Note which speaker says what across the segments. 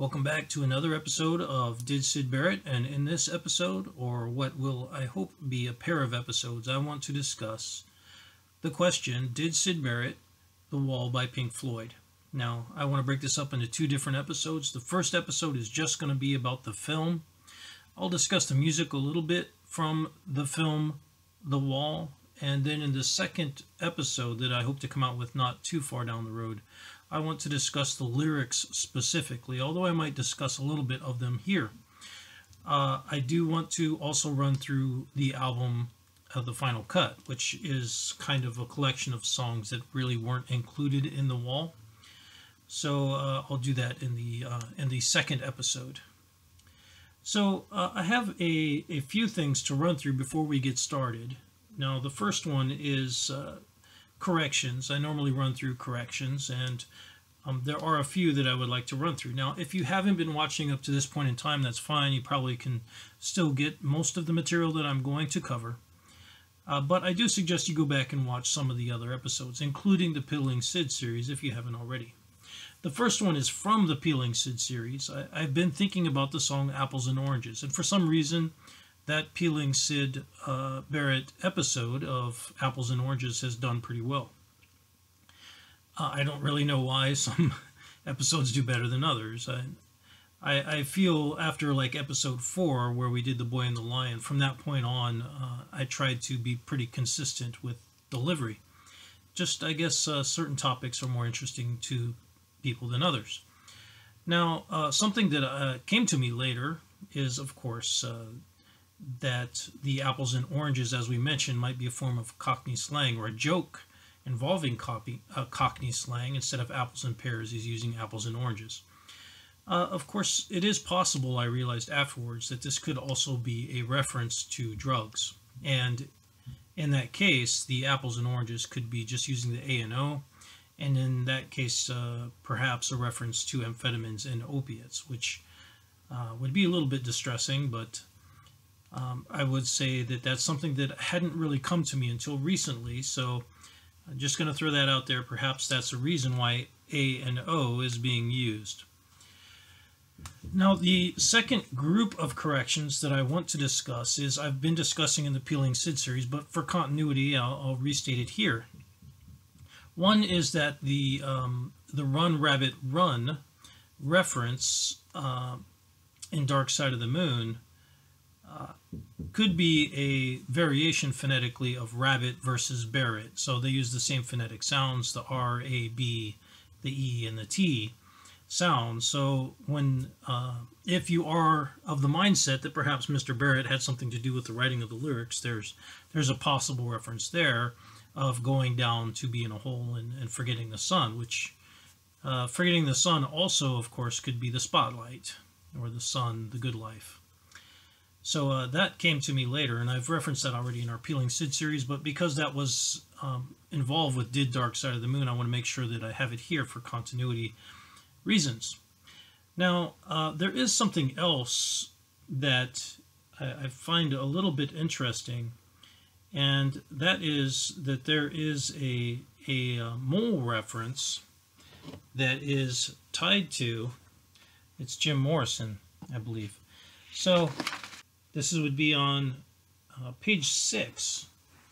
Speaker 1: Welcome back to another episode of Did Syd Barrett, and in this episode, or what will I hope be a pair of episodes, I want to discuss the question, did Syd Barrett The Wall by Pink Floyd? Now, I want to break this up into two different episodes. The first episode is just going to be about the film. I'll discuss the music a little bit from the film The Wall, and then in the second episode that I hope to come out with not too far down the road, I want to discuss the lyrics specifically, although I might discuss a little bit of them here. I do want to also run through the album, The Final Cut, which is kind of a collection of songs that really weren't included in The Wall. So I'll do that in the second episode. So I have a few things to run through before we get started. Now, the first one is corrections. I normally run through corrections, and there are a few that I would like to run through. Now, if you haven't been watching up to this point in time, that's fine. You probably can still get most of the material that I'm going to cover. But I do suggest you go back and watch some of the other episodes, including the Peeling Syd series, if you haven't already. The first one is from the Peeling Syd series. I've been thinking about the song Apples and Oranges, and for some reason, that Peeling Syd Barrett episode of Apples and Oranges has done pretty well. I don't really know why some episodes do better than others. I feel after like episode 4, where we did The Boy and the Lion, from that point on, I tried to be pretty consistent with delivery. Just, I guess, certain topics are more interesting to people than others. Now, something that came to me later is, of course, that the apples and oranges, as we mentioned, might be a form of Cockney slang or a joke involving Cockney slang. Instead of apples and pears, he's using apples and oranges. Of course, it is possible, I realized afterwards, that this could also be a reference to drugs. And in that case, the apples and oranges could be just using the A and O, and in that case, perhaps a reference to amphetamines and opiates, which would be a little bit distressing, but I would say that that's something that hadn't really come to me until recently, so I'm just going to throw that out there. Perhaps that's the reason why A and O is being used. Now, the second group of corrections that I want to discuss is I've been discussing in the Peeling Syd series, but for continuity, I'll restate it here. One is that the Run Rabbit Run reference in Dark Side of the Moon could be a variation phonetically of rabbit versus Barrett. So they use the same phonetic sounds, the R, A, B, the E, and the T sounds. So when, if you are of the mindset that perhaps Mr. Barrett had something to do with the writing of the lyrics, there's a possible reference there of going down to be in a hole and forgetting the sun, which forgetting the sun also, of course, could be the spotlight or the sun, the good life. So that came to me later, and I've referenced that already in our Peeling Syd series, but because that was involved with Did Dark Side of the Moon, I want to make sure that I have it here for continuity reasons. Now, there is something else that I find a little bit interesting, and that is that there is a mole reference that is tied to, it's Jim Morrison, I believe. So this would be on page 6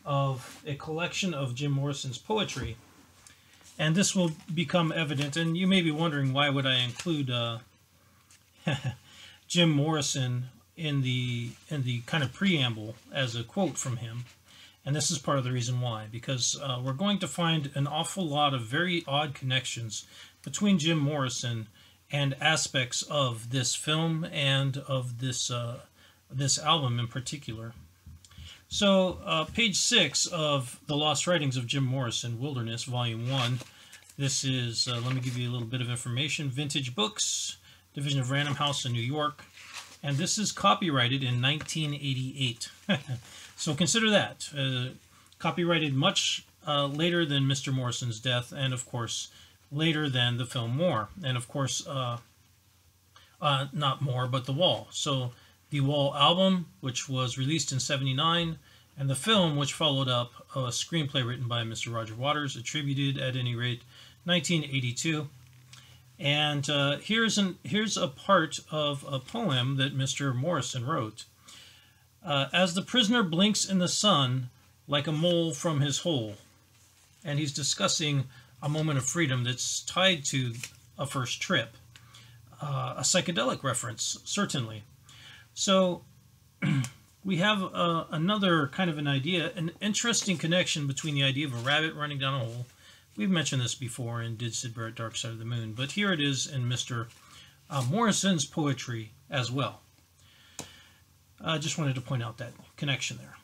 Speaker 1: of a collection of Jim Morrison's poetry. And this will become evident, and you may be wondering, why would I include Jim Morrison in the kind of preamble as a quote from him? And this is part of the reason why, because we're going to find an awful lot of very odd connections between Jim Morrison and aspects of this film and of this album in particular. So page 6 of The Lost Writings of Jim Morrison, Wilderness, Volume 1. This is, let me give you a little bit of information, Vintage Books, Division of Random House in New York. And this is copyrighted in 1988. So consider that. Copyrighted much later than Mr. Morrison's death, and of course later than the film More. And of course, not More, but The Wall. So the Wall album, which was released in '79, and the film, which followed up, a screenplay written by Mr. Roger Waters, attributed, at any rate, 1982. And here's a part of a poem that Mr. Morrison wrote. As the prisoner blinks in the sun like a mole from his hole. And he's discussing a moment of freedom that's tied to a first trip. A psychedelic reference, certainly. So we have another kind of an idea, an interesting connection between the idea of a rabbit running down a hole. We've mentioned this before in Did Syd Barrett Dark Side of the Moon, but here it is in Mr. Morrison's poetry as well. I just wanted to point out that connection there.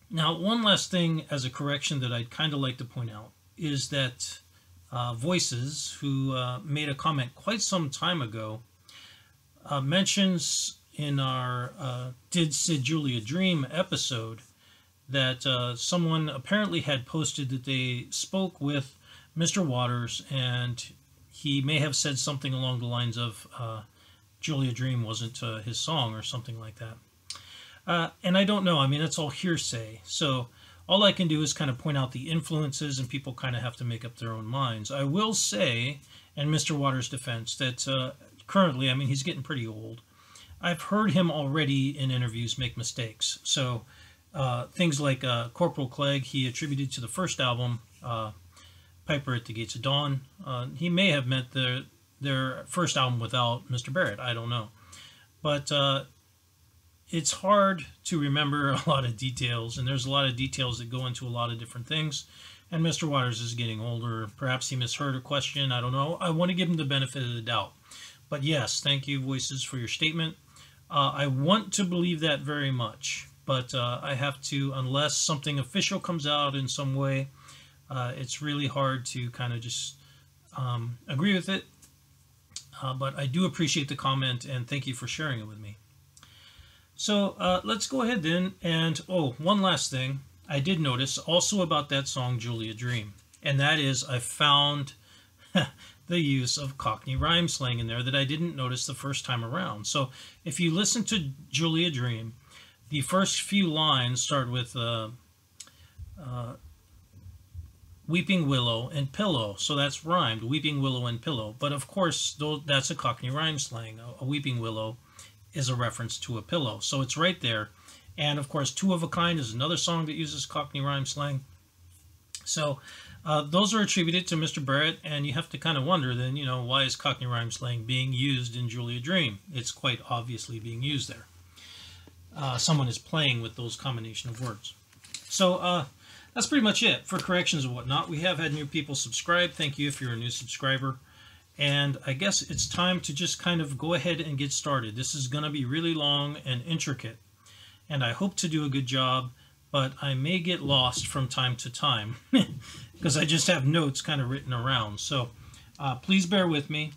Speaker 1: Now, one last thing as a correction that I'd kind of like to point out is that Voices, who made a comment quite some time ago, mentions in our Did Syd Julia Dream episode that someone apparently had posted that they spoke with Mr. Waters, and he may have said something along the lines of Julia Dream wasn't his song or something like that. And I don't know. I mean, it's all hearsay. So all I can do is kind of point out the influences, and people kind of have to make up their own minds. I will say, in Mr. Waters' defense, that currently, I mean, he's getting pretty old. I've heard him already in interviews make mistakes. So things like Corporal Clegg, he attributed to the first album, Piper at the Gates of Dawn. He may have meant their first album without Mr. Barrett. I don't know. But it's hard to remember a lot of details, and there's a lot of details that go into a lot of different things. And Mr. Waters is getting older. Perhaps he misheard a question. I don't know. I want to give him the benefit of the doubt. But yes, thank you, Voices, for your statement. I want to believe that very much. But I have to, unless something official comes out in some way, it's really hard to kind of just agree with it. But I do appreciate the comment, and thank you for sharing it with me. So let's go ahead then, and one last thing I did notice also about that song Julia Dream, and that is I found the use of Cockney rhyme slang in there that I didn't notice the first time around. So if you listen to Julia Dream, the first few lines start with weeping willow and pillow, so that's rhymed, weeping willow and pillow. But of course, that's a Cockney rhyme slang. A weeping willow is a reference to a pillow, so it's right there. And of course, Two of a Kind is another song that uses Cockney rhyme slang. So those are attributed to Mr. Barrett, and you have to kind of wonder then, you know, why is Cockney rhyme slang being used in Julia Dream? It's quite obviously being used there. Someone is playing with those combination of words. So that's pretty much it for corrections and whatnot. We have had new people subscribe. Thank you if you're a new subscriber. And I guess it's time to just kind of go ahead and get started. This is going to be really long and intricate, and I hope to do a good job, but I may get lost from time to time because I just have notes kind of written around. So please bear with me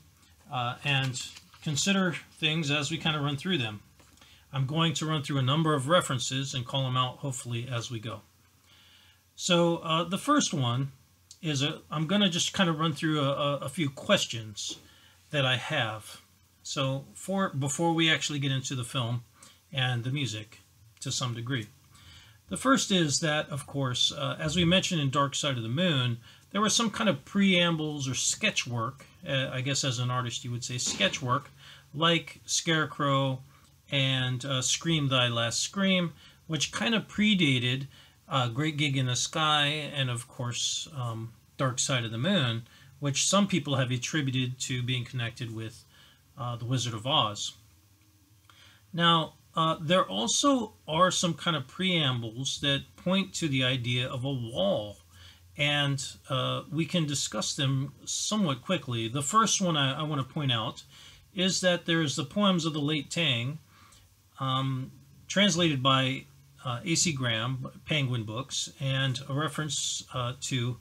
Speaker 1: and consider things as we kind of run through them. I'm going to run through a number of references and call them out hopefully as we go. So the first one is I'm going to just kind of run through a few questions that I have. So before we actually get into the film and the music to some degree. The first is that, of course, as we mentioned in Dark Side of the Moon, there was some kind of preambles or sketch work, I guess as an artist you would say sketch work, like Scarecrow and Scream Thy Last Scream, which kind of predated Great Gig in the Sky, and of course Dark Side of the Moon, which some people have attributed to being connected with The Wizard of Oz. Now, there also are some kind of preambles that point to the idea of a wall, and we can discuss them somewhat quickly. The first one I want to point out is that there's the poems of the late Tang, translated by A.C. Graham, Penguin Books, and a reference to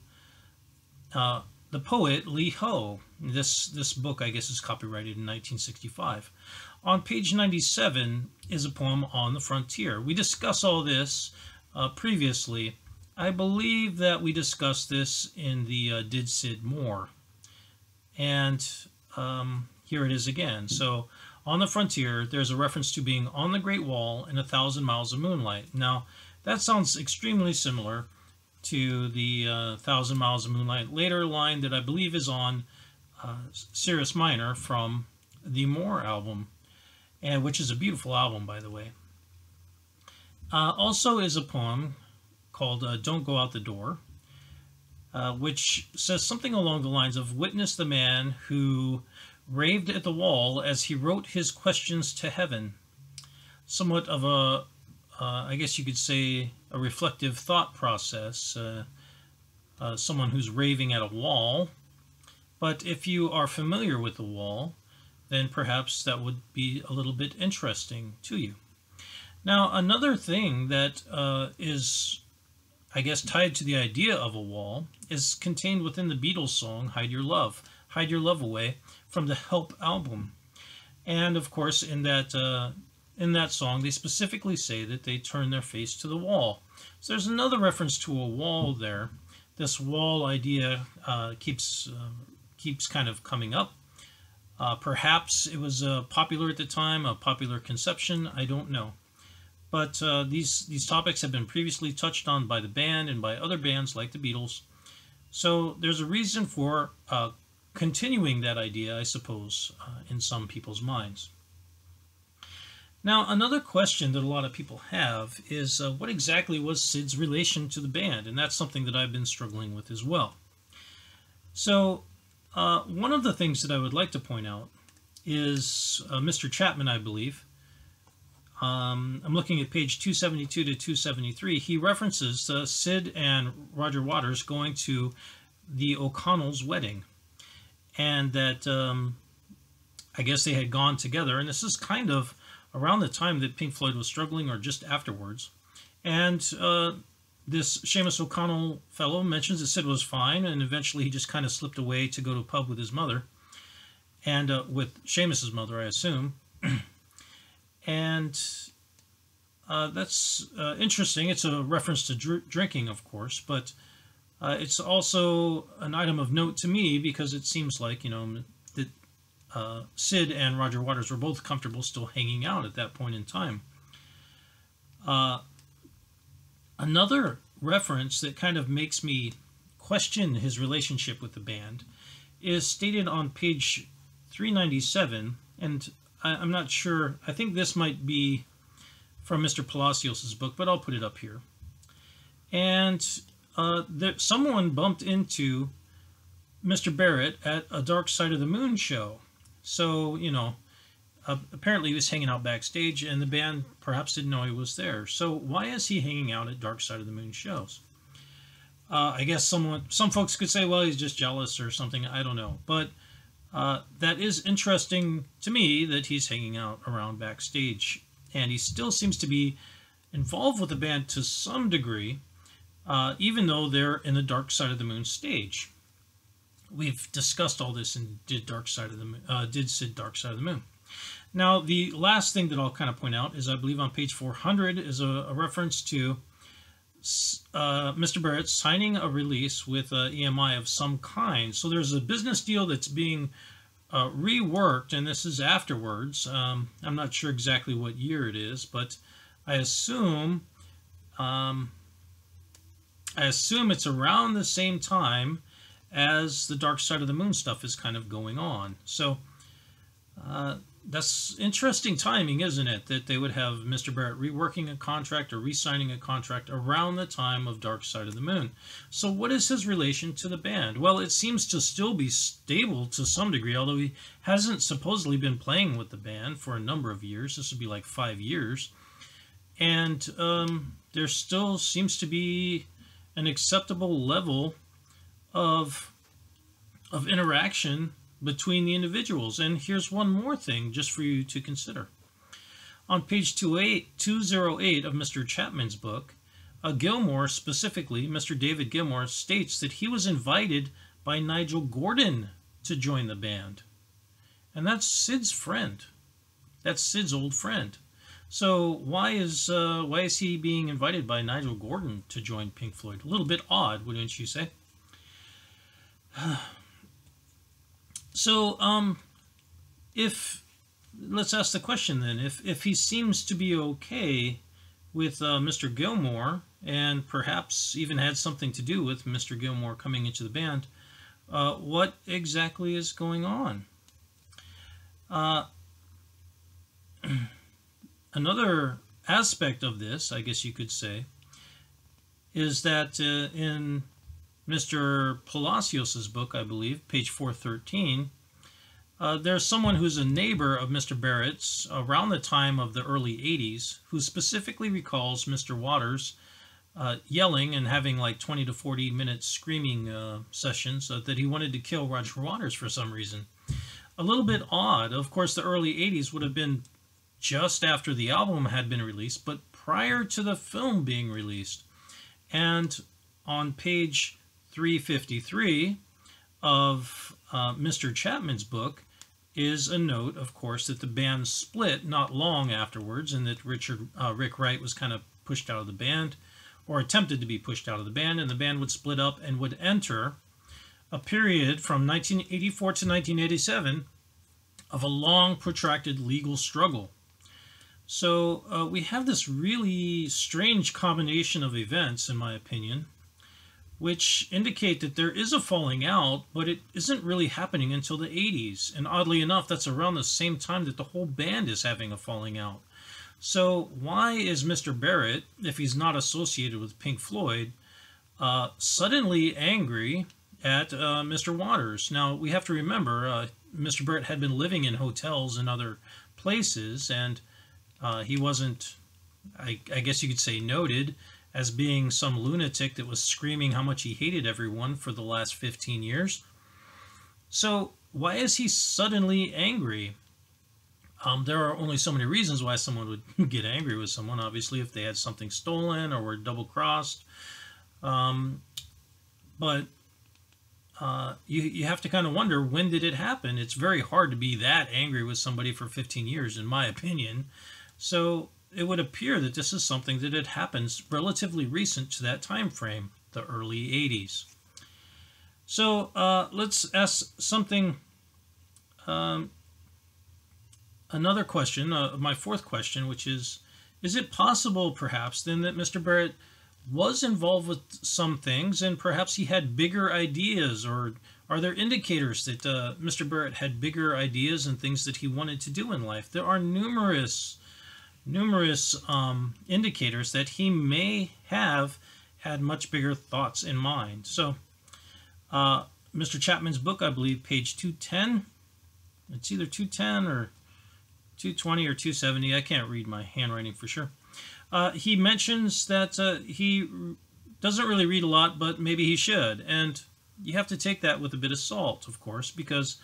Speaker 1: the poet Li Ho. This book, I guess, is copyrighted in 1965. On page 97 is a poem on the frontier. We discussed all this previously. I believe that we discussed this in the Did Syd More. And here it is again. So, on the frontier, there's a reference to being on the Great Wall in 1,000 miles of moonlight. Now, that sounds extremely similar to the 1,000 miles of moonlight later line that I believe is on Cirrus Minor from the More album, and which is a beautiful album, by the way. Also is a poem called Don't Go Out the Door, which says something along the lines of, witness the man who raved at the wall as he wrote his questions to heaven. Somewhat of a, I guess you could say, a reflective thought process, someone who's raving at a wall. But if you are familiar with the wall, then perhaps that would be a little bit interesting to you. Now, another thing that is, I guess, tied to the idea of a wall is contained within the Beatles song Hide Your Love Away from the Help album. And of course, in that song, they specifically say that they turn their face to the wall. So there's another reference to a wall there. This wall idea keeps kind of coming up. Perhaps it was popular at the time, a popular conception, I don't know. But these topics have been previously touched on by the band and by other bands like the Beatles. So there's a reason for continuing that idea, I suppose, in some people's minds. Now, another question that a lot of people have is what exactly was Syd's relation to the band? And that's something that I've been struggling with as well. So one of the things that I would like to point out is Mr. Chapman, I believe. I'm looking at page 272 to 273. He references Syd and Roger Waters going to the O'Connell's wedding. And that I guess they had gone together. And this is kind of around the time that Pink Floyd was struggling, or just afterwards. And this Seamus O'Connell fellow mentions that Syd was fine, and eventually he just kind of slipped away to go to a pub with his mother, and with Seamus's mother, I assume. And that's interesting. It's a reference to drinking, of course, but it's also an item of note to me because it seems like, that Syd and Roger Waters were both comfortable still hanging out at that point in time. Another reference that kind of makes me question his relationship with the band is stated on page 397, and I'm not sure, I think this might be from Mr. Palacios' book, but I'll put it up here. And someone bumped into Mr. Barrett at a Dark Side of the Moon show. So, apparently he was hanging out backstage, and the band perhaps didn't know he was there. So why is he hanging out at Dark Side of the Moon shows? I guess some folks could say, well, he's just jealous or something. I don't know. But that is interesting to me that he's hanging out around backstage. And he still seems to be involved with the band to some degree, even though they're in the Dark Side of the Moon stage. We've discussed all this in Did Syd Dark Side of the Moon. Now, the last thing that I'll kind of point out is I believe on page 400 is a reference to Mr. Barrett signing a release with EMI of some kind. So there's a business deal that's being reworked, and this is afterwards. I'm not sure exactly what year it is, but I assume it's around the same time as the Dark Side of the Moon stuff is kind of going on. So that's interesting timing, isn't it? That they would have Mr. Barrett reworking a contract or re-signing a contract around the time of Dark Side of the Moon. So what is his relation to the band? Well, it seems to still be stable to some degree, although he hasn't supposedly been playing with the band for a number of years. This would be like 5 years. And there still seems to be an acceptable level of interaction between the individuals. And here's one more thing just for you to consider. On page 208 of Mr. Chapman's book, Gilmour, specifically Mr. David Gilmour, states that he was invited by Nigel Gordon to join the band. And that's Syd's friend. That's Syd's old friend. So why is he being invited by Nigel Gordon to join Pink Floyd? A little bit odd, wouldn't you say? So, let's ask the question then, if he seems to be okay with Mr. Gilmour, and perhaps even had something to do with Mr. Gilmour coming into the band, what exactly is going on. Another aspect of this, I guess you could say, is that in Mr. Palacios's book, I believe, page 413, there's someone who's a neighbor of Mr. Barrett's around the time of the early 80s who specifically recalls Mr. Waters yelling and having like 20 to 40 minute screaming sessions that he wanted to kill Roger Waters for some reason. A little bit odd. Of course, the early 80s would have been just after the album had been released, but prior to the film being released. And on page 353 of Mr. Chapman's book is a note, of course, that the band split not long afterwards, and that Rick Wright was kind of pushed out of the band, or attempted to be pushed out of the band, and the band would split up and would enter a period from 1984 to 1987 of a long, protracted legal struggle. So we have this really strange combination of events, in my opinion, which indicate that there is a falling out, but it isn't really happening until the 80s. And oddly enough, that's around the same time that the whole band is having a falling out. So why is Mr. Barrett, if he's not associated with Pink Floyd, suddenly angry at Mr. Waters? Now, we have to remember, Mr. Barrett had been living in hotels and other places, and he wasn't, I guess you could say, noted as being some lunatic that was screaming how much he hated everyone for the last 15 years. So why is he suddenly angry? There are only so many reasons why someone would get angry with someone. Obviously, if they had something stolen or were double-crossed. But you have to kind of wonder, when did it happen? It's very hard to be that angry with somebody for 15 years, in my opinion. So it would appear that this is something that had happened relatively recent to that time frame, the early 80s. So let's ask something, another question, my fourth question, which is it possible perhaps then that Mr. Barrett was involved with some things and perhaps he had bigger ideas, or are there indicators that Mr. Barrett had bigger ideas and things that he wanted to do in life? There are numerous indicators that he may have had much bigger thoughts in mind. So Mr. Chapman's book, I believe, page 210, it's either 210 or 220 or 270, I can't read my handwriting for sure. He mentions that he doesn't really read a lot, but maybe he should, and you have to take that with a bit of salt, of course, because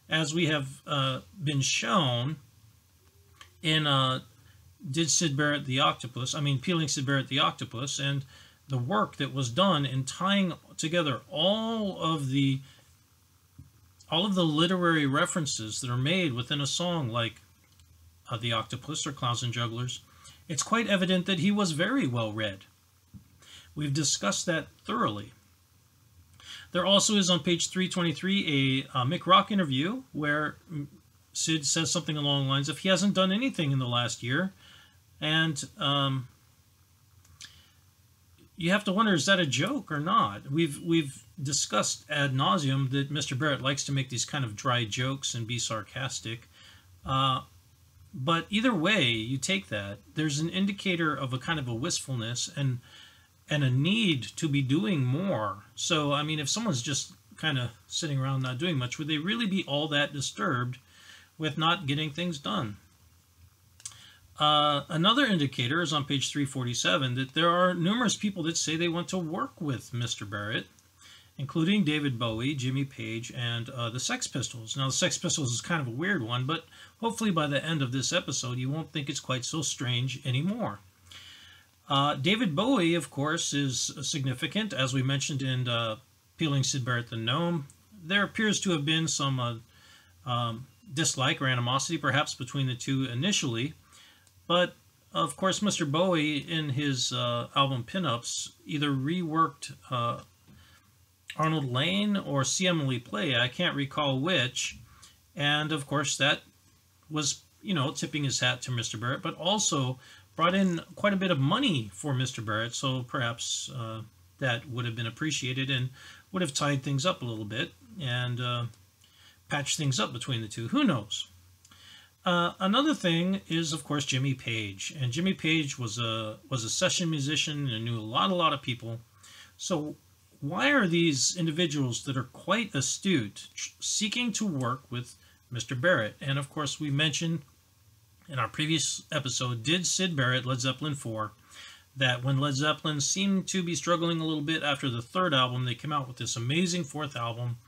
Speaker 1: as we have been shown in Did Syd Barrett the Octopus, Peeling Syd Barrett the Octopus, and the work that was done in tying together all of the literary references that are made within a song like The Octopus or Clowns and Jugglers, it's quite evident that he was very well read. We've discussed that thoroughly. There also is on page 323 a Mick Rock interview where Syd says something along the lines of he hasn't done anything in the last year. And you have to wonder, is that a joke or not? We've discussed ad nauseum that Mr. Barrett likes to make these kind of dry jokes and be sarcastic. But either way, you take that, there's an indicator of a kind of a wistfulness and a need to be doing more. So, if someone's just kind of sitting around not doing much, would they really be all that disturbed with not getting things done? Another indicator is on page 347 that there are numerous people that say they want to work with Mr. Barrett, including David Bowie, Jimmy Page, and the Sex Pistols. Now, the Sex Pistols is kind of a weird one, but hopefully by the end of this episode, you won't think it's quite so strange anymore. David Bowie, of course, is significant, as we mentioned in Peeling Syd Barrett the Gnome. There appears to have been some dislike or animosity, perhaps, between the two initially. But, of course, Mr. Bowie, in his album Pinups, either reworked Arnold Lane or See Emily Play, I can't recall which. And, of course, that was, tipping his hat to Mr. Barrett, but also brought in quite a bit of money for Mr. Barrett, so perhaps that would have been appreciated and would have tied things up a little bit and patched things up between the two. Who knows? Another thing is, of course, Jimmy Page. And Jimmy Page was a session musician and knew a lot of people. So why are these individuals that are quite astute seeking to work with Mr. Barrett? And of course, we mentioned in our previous episode, did Syd Barrett, Led Zeppelin 4, that when Led Zeppelin seemed to be struggling a little bit after the third album, they came out with this amazing fourth album.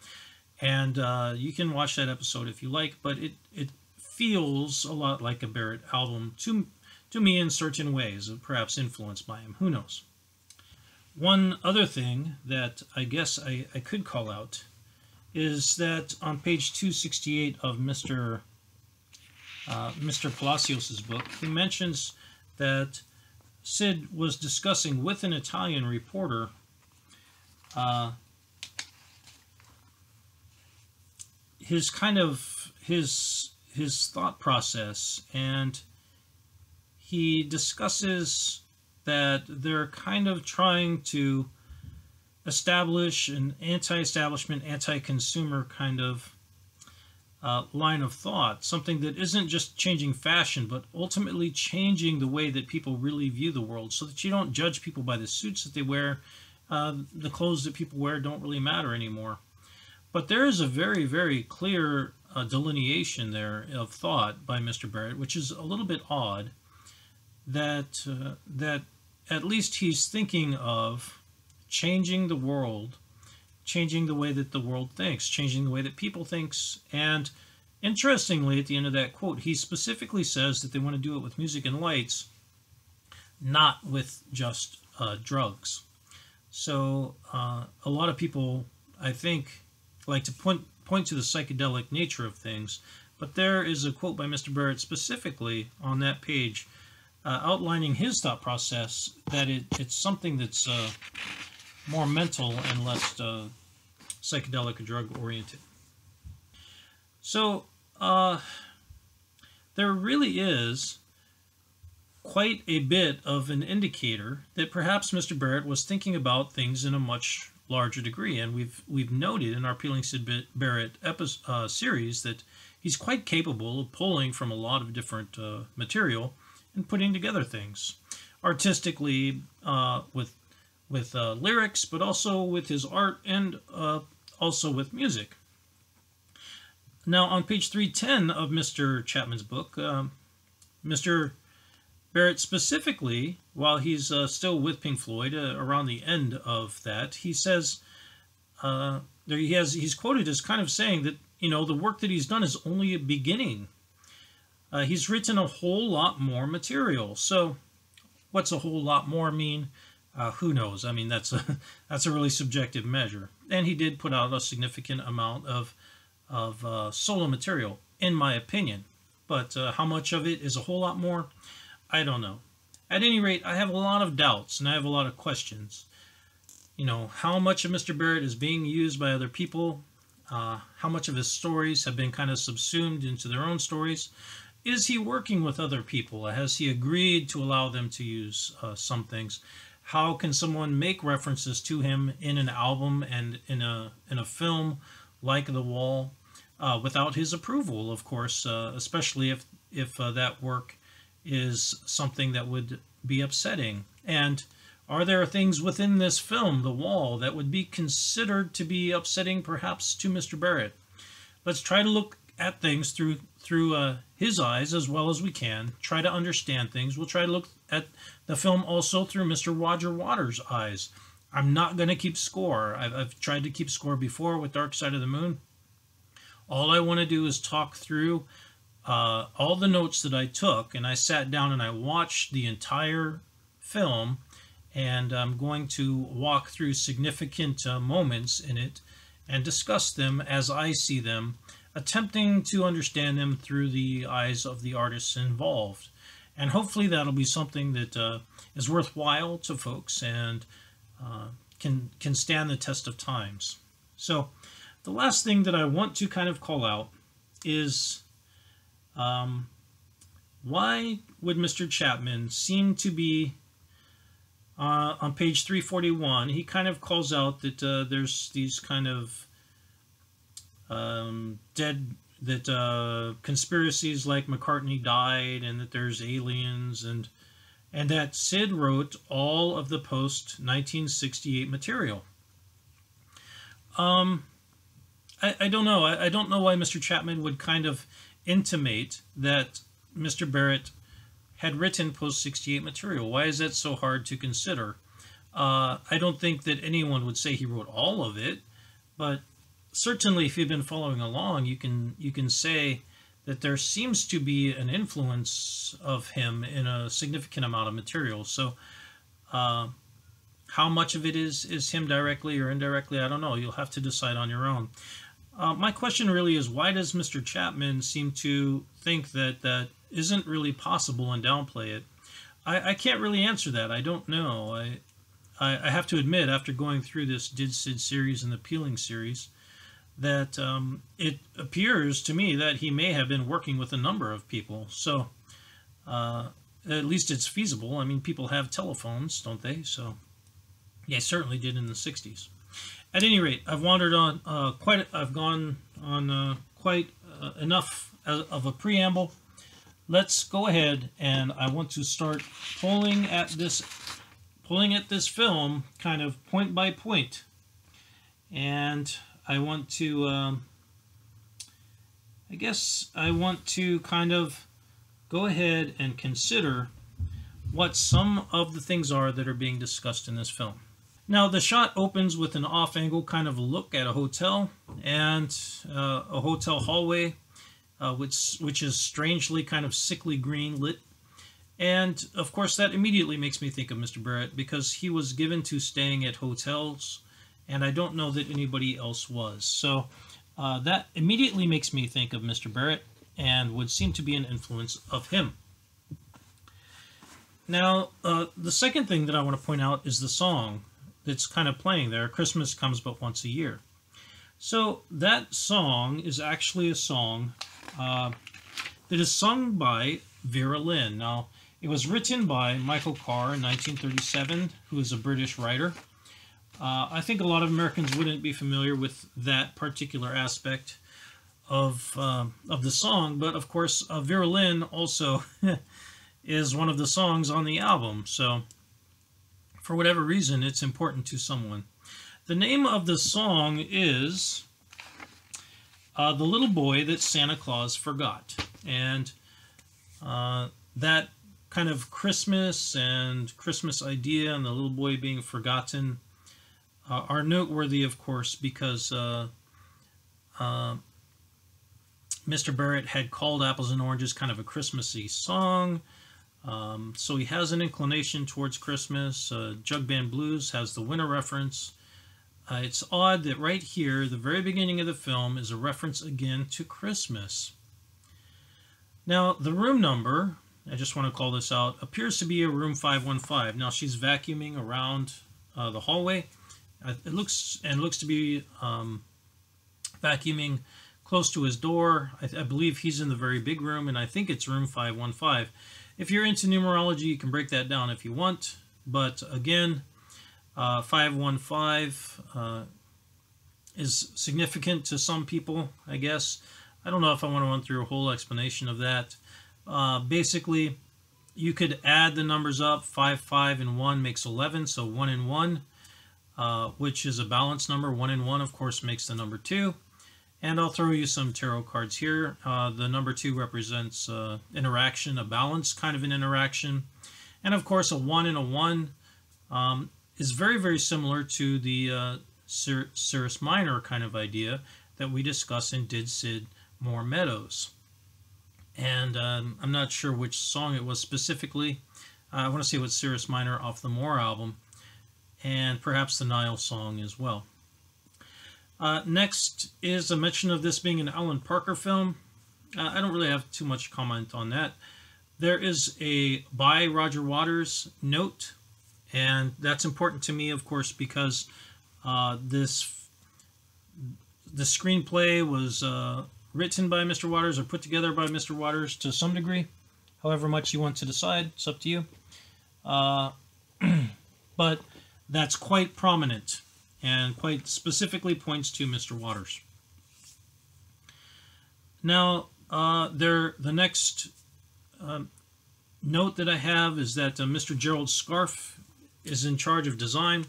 Speaker 1: And you can watch that episode if you like, but it feels a lot like a Barrett album to me in certain ways, perhaps influenced by him. Who knows? One other thing that I guess I could call out is that on page 268 of Mr. Colossus's book, he mentions that Syd was discussing with an Italian reporter his thought process, and he discusses that they're kind of trying to establish an anti-establishment, anti-consumer kind of line of thought, something that isn't just changing fashion, but ultimately changing the way that people really view the world, so that you don't judge people by the suits that they wear. The clothes that people wear don't really matter anymore. But there is a very, very clear delineation there of thought by Mr. Barrett, which is a little bit odd, that at least he's thinking of changing the world, changing the way that the world thinks, changing the way that people thinks. And interestingly, at the end of that quote, he specifically says that they want to do it with music and lights, not with just drugs. So a lot of people, I think, like to point to the psychedelic nature of things, but there is a quote by Mr. Barrett specifically on that page outlining his thought process, that it's something that's more mental and less psychedelic or drug oriented. So there really is quite a bit of an indicator that perhaps Mr. Barrett was thinking about things in a much larger degree, and we've noted in our Peeling Syd Barrett series that he's quite capable of pulling from a lot of different material and putting together things artistically, with lyrics, but also with his art and also with music. Now, on page 310 of Mr. Chapman's book, Mr. Barrett specifically, while he's still with Pink Floyd, around the end of that, he says, he's quoted as kind of saying that, the work that he's done is only a beginning. He's written a whole lot more material. So what's a whole lot more mean? Who knows? I mean, that's a really subjective measure. And he did put out a significant amount of solo material, in my opinion. But how much of it is a whole lot more? I don't know. At any rate, I have a lot of doubts and I have a lot of questions. How much of Mr. Barrett is being used by other people? How much of his stories have been kind of subsumed into their own stories? Is he working with other people? Has he agreed to allow them to use some things? How can someone make references to him in an album and in a film like The Wall without his approval, of course, especially if that work is something that would be upsetting? And are there things within this film, The Wall, that would be considered to be upsetting perhaps to Mr. Barrett? Let's try to look at things through his eyes as well as we can, try to understand things. We'll try to look at the film also through Mr. Roger Waters' eyes. I'm not going to keep score. I've tried to keep score before with Dark Side of the Moon. All I want to do is talk through all the notes that I took, and I sat down and I watched the entire film, and I'm going to walk through significant moments in it and discuss them as I see them, attempting to understand them through the eyes of the artists involved. And hopefully that'll be something that is worthwhile to folks and can stand the test of times. So the last thing that I want to kind of call out is why would Mr. Chapman seem to be on page 341, he kind of calls out that there's these kind of conspiracies like McCartney died, and that there's aliens, and that Syd wrote all of the post-1968 material. I don't know. I don't know why Mr. Chapman would kind of intimate that Mr. Barrett had written post-68 material. Why is that so hard to consider? I don't think that anyone would say he wrote all of it, but certainly if you've been following along, you can say that there seems to be an influence of him in a significant amount of material. So how much of it is him directly or indirectly, I don't know. You'll have to decide on your own. My question really is, why does Mr. Chapman seem to think that that isn't really possible and downplay it? I can't really answer that. I don't know. I have to admit, after going through this Did Syd series and the Peeling series, that it appears to me that he may have been working with a number of people. So at least it's feasible. I mean, people have telephones, don't they? So yeah, certainly did in the 60s. At any rate, I've wandered on I've gone on quite enough of a preamble. Let's go ahead, and I want to start pulling at this film kind of point by point. And I want to I guess I want to kind of go ahead and consider what some of the things are that are being discussed in this film. Now, the shot opens with an off-angle kind of look at a hotel and a hotel hallway, which is strangely kind of sickly green lit. And, of course, that immediately makes me think of Mr. Barrett, because he was given to staying at hotels, and I don't know that anybody else was. So that immediately makes me think of Mr. Barrett and would seem to be an influence of him. Now, the second thing that I want to point out is the song that's kind of playing there, Christmas Comes But Once a Year. So that song is actually a song that is sung by Vera Lynn. Now, it was written by Michael Carr in 1937, who is a British writer. I think a lot of Americans wouldn't be familiar with that particular aspect of the song, but of course Vera Lynn also is one of the songs on the album, so for whatever reason it's important to someone. The name of the song is The Little Boy That Santa Claus Forgot, and that kind of Christmas and Christmas idea and the little boy being forgotten are noteworthy, of course, because Mr. Barrett had called Apples and Oranges kind of a Christmassy song, so he has an inclination towards Christmas. Jug Band Blues has the winter reference. It's odd that right here, the very beginning of the film, is a reference again to Christmas. Now, the room number, I just want to call this out, appears to be a room 515. Now, she's vacuuming around the hallway. It looks to be vacuuming close to his door. I believe he's in the very big room, and I think it's room 515. If you're into numerology, you can break that down if you want. But again, 515 is significant to some people, I guess. I don't know if I want to run through a whole explanation of that. Basically, you could add the numbers up. 5, 5, and 1 makes 11, so 1 and 1, which is a balanced number. 1 and 1, of course, makes the number 2. And I'll throw you some tarot cards here. The number 2 represents interaction, a balance kind of an interaction. And of course, a 1 and a 1 is very, very similar to the Cirrus Minor kind of idea that we discuss in Did Syd More Meadows. And I'm not sure which song it was specifically. I want to say it was Cirrus Minor off the More album, and perhaps the Nile song as well. Next is a mention of this being an Alan Parker film. I don't really have too much comment on that. There is a by Roger Waters note, and that's important to me, of course, because the screenplay was written by Mr. Waters or put together by Mr. Waters to some degree. However much you want to decide, it's up to you. But but that's quite prominent and quite specifically points to Mr. Waters. Now, the next note that I have is that Mr. Gerald Scarfe is in charge of design.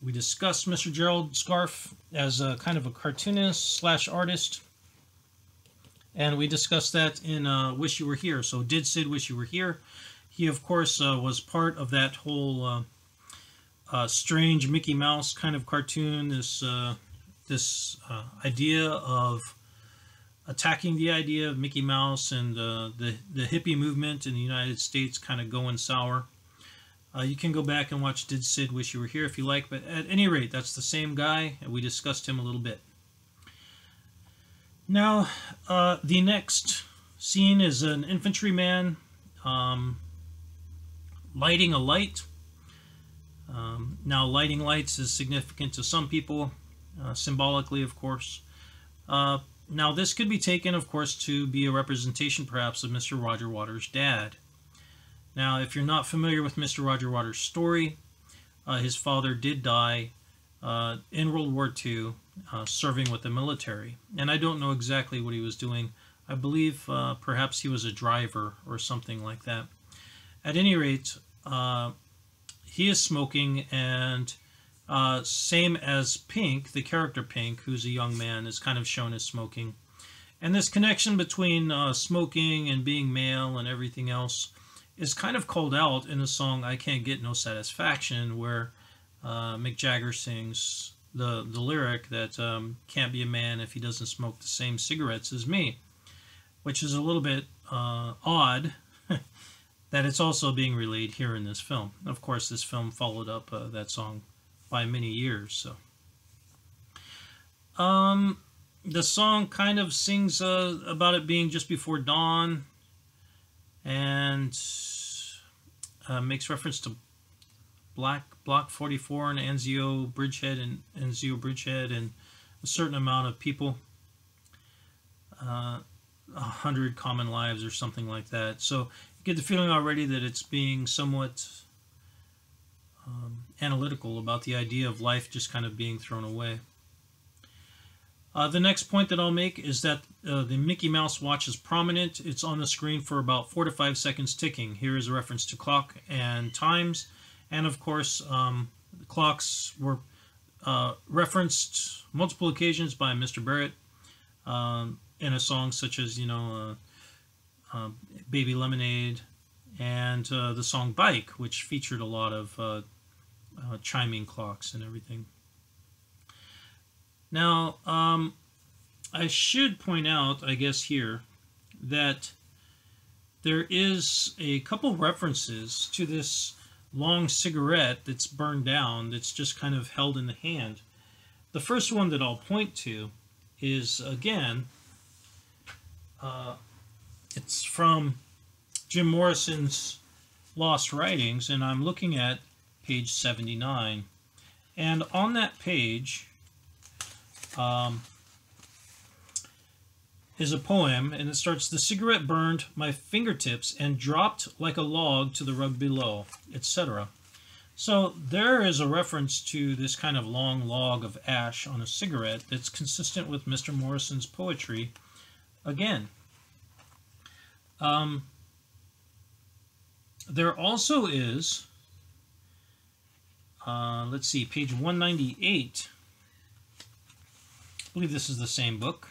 Speaker 1: We discussed Mr. Gerald Scarfe as a kind of a cartoonist slash artist, and we discussed that in Wish You Were Here. So did Syd wish you were here? He, of course, was part of that whole strange Mickey Mouse kind of cartoon, this idea of attacking the idea of Mickey Mouse and the hippie movement in the United States kind of going sour. You can go back and watch Did Syd Wish You Were Here if you like, but at any rate, that's the same guy, and we discussed him a little bit. Now, the next scene is an infantryman lighting a light. Now, lighting lights is significant to some people, symbolically, of course. Now, this could be taken, of course, to be a representation, perhaps, of Mr. Roger Waters' dad. Now, if you're not familiar with Mr. Roger Waters' story, his father did die in World War II, serving with the military. And I don't know exactly what he was doing. I believe perhaps he was a driver or something like that. At any rate, he is smoking, and same as Pink, the character Pink, who's a young man, is kind of shown as smoking. And this connection between smoking and being male and everything else is kind of called out in the song I Can't Get No Satisfaction, where Mick Jagger sings the lyric that can't be a man if he doesn't smoke the same cigarettes as me, which is a little bit odd that it's also being relayed here in this film. Of course, this film followed up that song by many years. So, the song kind of sings about it being just before dawn, and makes reference to Block 44 and Anzio Bridgehead and a certain amount of people, 100 common lives or something like that. So you get the feeling already that it's being somewhat analytical about the idea of life just kind of being thrown away. The next point that I'll make is that the Mickey Mouse watch is prominent. It's on the screen for about 4 to 5 seconds ticking. Here is a reference to clock and times. And of course, the clocks were referenced multiple occasions by Mr. Barrett in a song such as, Baby Lemonade, and the song Bike, which featured a lot of chiming clocks and everything. Now, I should point out, I guess here, that there is a couple references to this long cigarette that's burned down, that's just kind of held in the hand. The first one that I'll point to is, again, it's from Jim Morrison's Lost Writings, and I'm looking at page 79. And on that page is a poem, and it starts, "The cigarette burned my fingertips and dropped like a log to the rug below," etc. So there is a reference to this kind of long log of ash on a cigarette that's consistent with Mr. Morrison's poetry again. There also is, let's see, page 198. I believe this is the same book.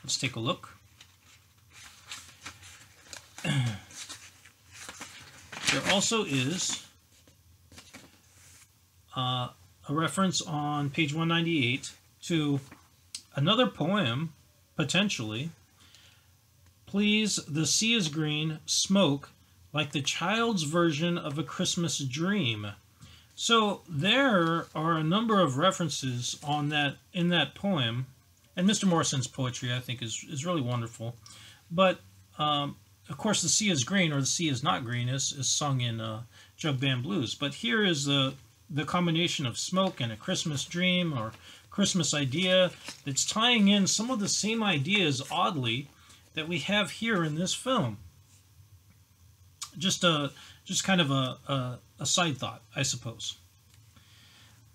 Speaker 1: Let's take a look. There also is a reference on page 198 to another poem, potentially. "Please, the sea is green, smoke, like the child's version of a Christmas dream." So there are a number of references on that, in that poem, and Mr. Morrison's poetry, I think, is really wonderful. But of course, "the sea is green" or "the sea is not green" is sung in Jug Band Blues. But here is the combination of smoke and a Christmas dream or Christmas idea that's tying in some of the same ideas, oddly, that we have here in this film. Just kind of a side thought, I suppose.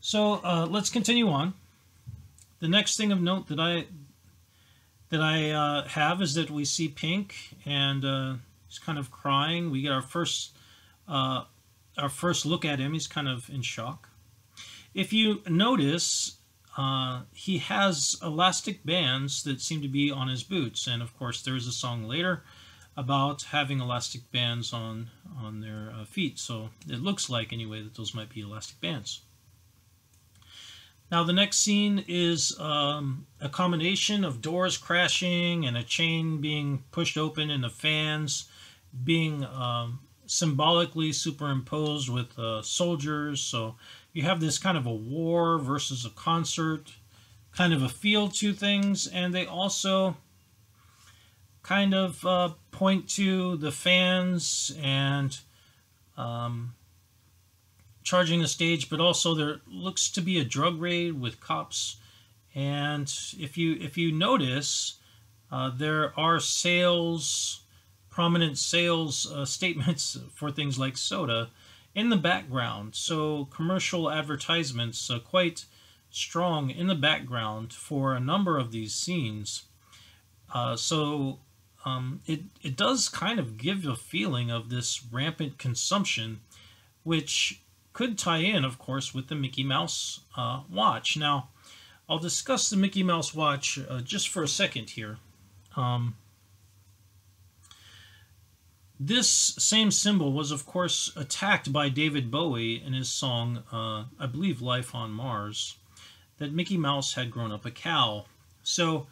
Speaker 1: So let's continue on. The next thing of note that I have is that we see Pink, and he's kind of crying. We get our first look at him. He's kind of in shock. If you notice, he has elastic bands that seem to be on his boots, and of course there is a song later about having elastic bands on their feet, so it looks like anyway that those might be elastic bands. Now the next scene is a combination of doors crashing and a chain being pushed open and the fans being symbolically superimposed with soldiers. So you have this kind of a war versus a concert kind of a feel to things, and they also kind of point to the fans and charging the stage, but also there looks to be a drug raid with cops. And if you notice, there are prominent sales statements for things like soda in the background. So commercial advertisements quite strong in the background for a number of these scenes. It does kind of give a feeling of this rampant consumption, which could tie in, of course, with the Mickey Mouse watch. Now, I'll discuss the Mickey Mouse watch just for a second here. This same symbol was, of course, attacked by David Bowie in his song, I believe, Life on Mars, that Mickey Mouse had grown up a cow. So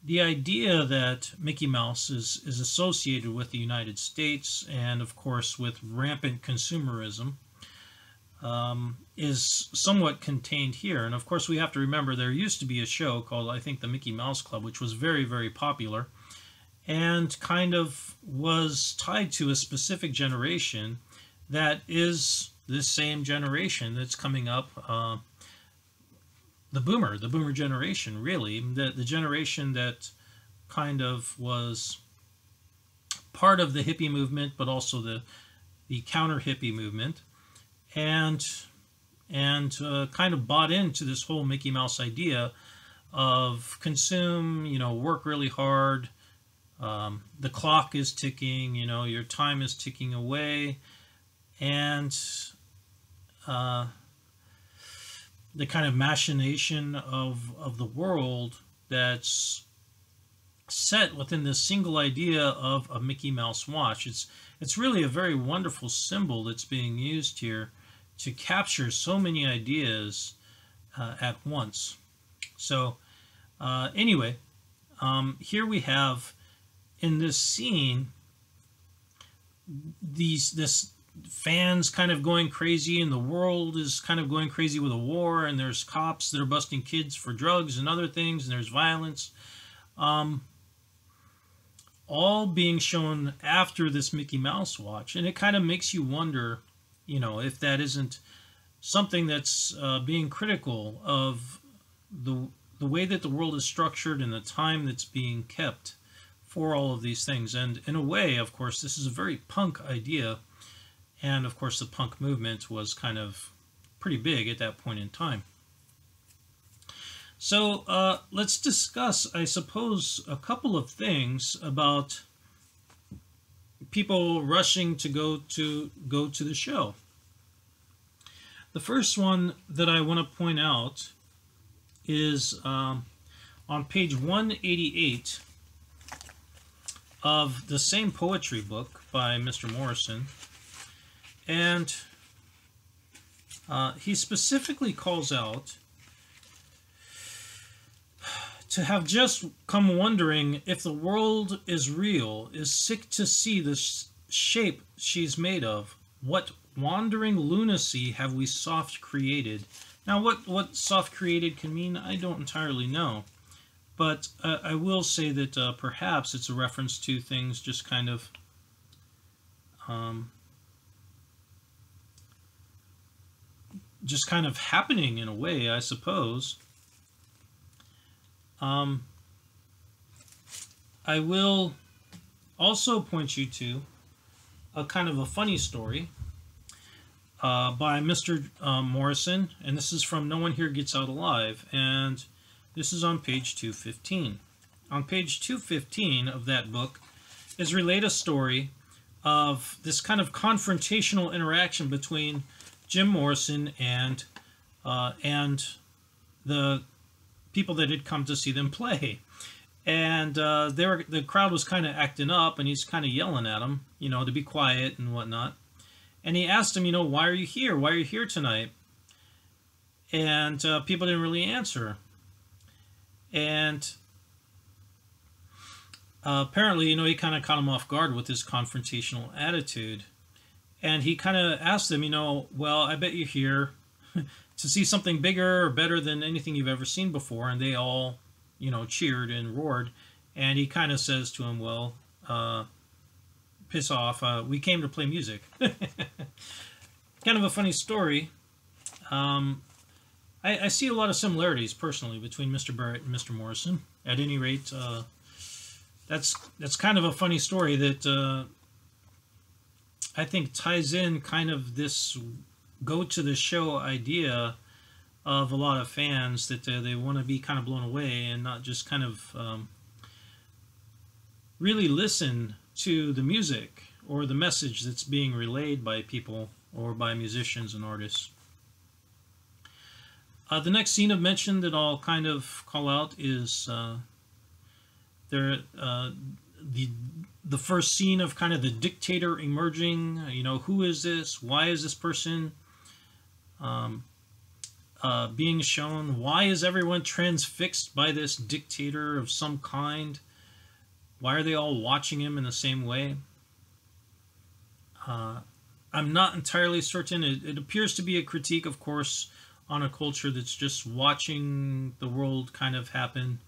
Speaker 1: the idea that Mickey Mouse is associated with the United States and, of course, with rampant consumerism is somewhat contained here. And, of course, we have to remember there used to be a show called, I think, the Mickey Mouse Club, which was very, very popular and kind of was tied to a specific generation that is this same generation that's coming up, the boomer generation, really, the generation that kind of was part of the hippie movement, but also the counter hippie movement, and kind of bought into this whole Mickey Mouse idea of consume, work really hard. The clock is ticking, your time is ticking away, and the kind of machination of the world that's set within this single idea of a Mickey Mouse watch. It's really a very wonderful symbol that's being used here to capture so many ideas at once. So anyway, here we have in this scene this fans kind of going crazy, and the world is kind of going crazy with a war, and there's cops that are busting kids for drugs and other things, and there's violence, all being shown after this Mickey Mouse watch. And it kind of makes you wonder, if that isn't something that's being critical of the way that the world is structured and the time that's being kept for all of these things. And in a way, of course, this is a very punk idea. And, of course, the punk movement was kind of pretty big at that point in time. So let's discuss, I suppose, a couple of things about people rushing to go to the show. The first one that I want to point out is on page 188 of the same poetry book by Mr. Morrison. And he specifically calls out to have just come wondering if the world is real, is sick to see the shape she's made of. What wandering lunacy have we soft created? Now, what soft created can mean, I don't entirely know. But I will say that perhaps it's a reference to things just kind of happening in a way, I suppose. I will also point you to a kind of a funny story. by Mr. Morrison, and this is from No One Here Gets Out Alive, and this is on page 215. On page 215 of that book is relate a story of this kind of confrontational interaction between Jim Morrison and the people that had come to see them play. And the crowd was kind of acting up, and he's kind of yelling at them, you know, to be quiet and whatnot. And he asked him, you know, why are you here? Why are you here tonight? And people didn't really answer. And apparently, you know, he kind of caught him off guard with his confrontational attitude. And he kind of asked them, you know, well, I bet you're here to see something bigger or better than anything you've ever seen before. And they all, you know, cheered and roared. And he kind of says to him, well, piss off, we came to play music. Kind of a funny story. I see a lot of similarities, personally, between Mr. Barrett and Mr. Morrison. At any rate, that's kind of a funny story that I think ties in kind of this go-to-the-show idea of a lot of fans, that they want to be kind of blown away and not just kind of really listen to the music or the message that's being relayed by people or by musicians and artists. The next scene I've mentioned that I'll kind of call out is the first scene of kind of the dictator emerging. You know, who is this? Why is this person being shown? Why is everyone transfixed by this dictator of some kind? Why are they all watching him in the same way? I'm not entirely certain. It appears to be a critique, of course, on a culture that's just watching the world kind of happen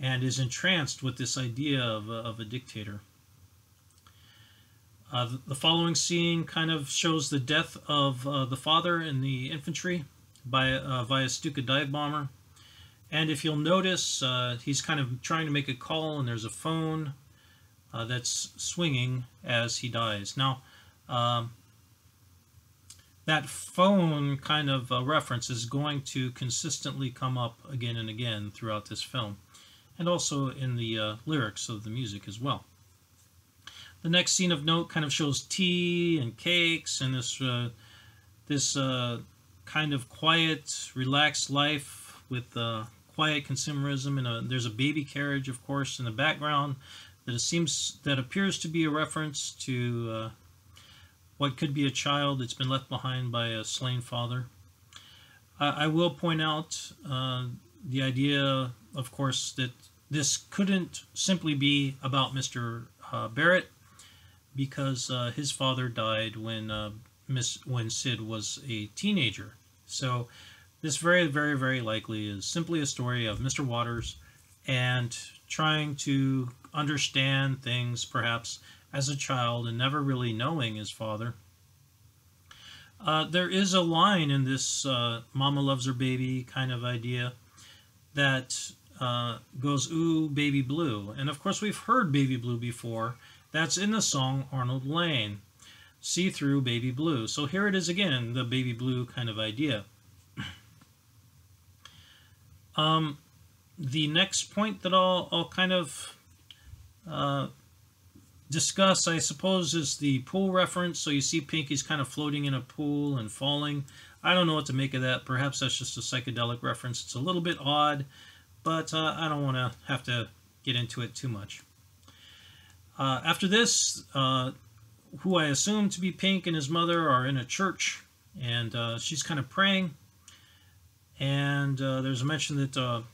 Speaker 1: and is entranced with this idea of a dictator. The following scene kind of shows the death of the father in the infantry via Stuka dive bomber. And if you'll notice, he's kind of trying to make a call, and there's a phone that's swinging as he dies. Now, that phone kind of reference is going to consistently come up again and again throughout this film, and also in the lyrics of the music as well. The next scene of note kind of shows tea and cakes and this kind of quiet, relaxed life with quiet consumerism, and there's a baby carriage, of course, in the background that appears to be a reference to what could be a child that's been left behind by a slain father. I will point out the idea, of course, that this couldn't simply be about Mr. Barrett, because his father died when Syd was a teenager. So this very, very, very likely is simply a story of Mr. Waters and trying to understand things perhaps as a child and never really knowing his father. There is a line in this Mama Loves Her Baby kind of idea that goes, ooh, baby blue. And of course we've heard Baby Blue before. That's in the song Arnold Layne, See Through Baby Blue. So here it is again, the baby blue kind of idea. The next point that I'll kind of discuss, I suppose, is the pool reference. So you see Pinky's kind of floating in a pool and falling. I don't know what to make of that. Perhaps that's just a psychedelic reference. It's a little bit odd, but I don't want to have to get into it too much. After this, who I assume to be Pink and his mother are in a church, and she's kind of praying, and there's a mention that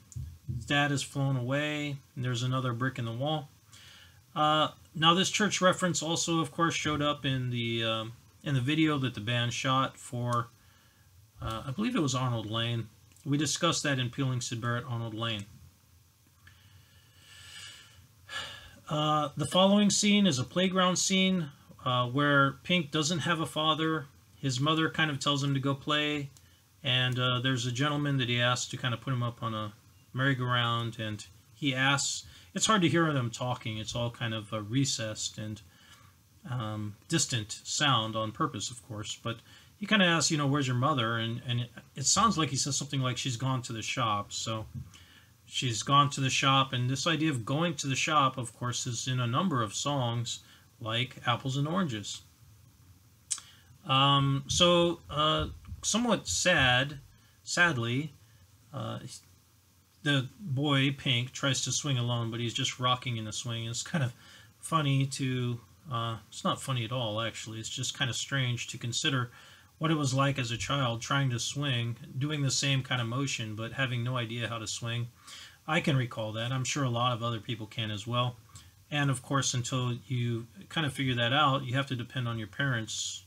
Speaker 1: Dad has flown away, and there's another brick in the wall. Now this church reference also, of course, showed up in the video that the band shot for, I believe it was Arnold Layne. We discussed that in Peeling Syd Barrett, Arnold Layne. The following scene is a playground scene where Pink doesn't have a father. His mother kind of tells him to go play, and there's a gentleman that he asks to kind of put him up on a merry-go-round, and he asks, it's hard to hear them talking, it's all kind of recessed and distant sound on purpose, of course, but he kind of asks, where's your mother? And it sounds like he says something like she's gone to the shop. So she's gone to the shop, and this idea of going to the shop, of course, is in a number of songs like Apples and Oranges. Somewhat sadly, the boy, Pink, tries to swing alone, but he's just rocking in the swing. It's kind of funny to, it's not funny at all, actually. It's just kind of strange to consider what it was like as a child trying to swing, doing the same kind of motion, but having no idea how to swing. I can recall that. I'm sure a lot of other people can as well. And of course, until you kind of figure that out, you have to depend on your parents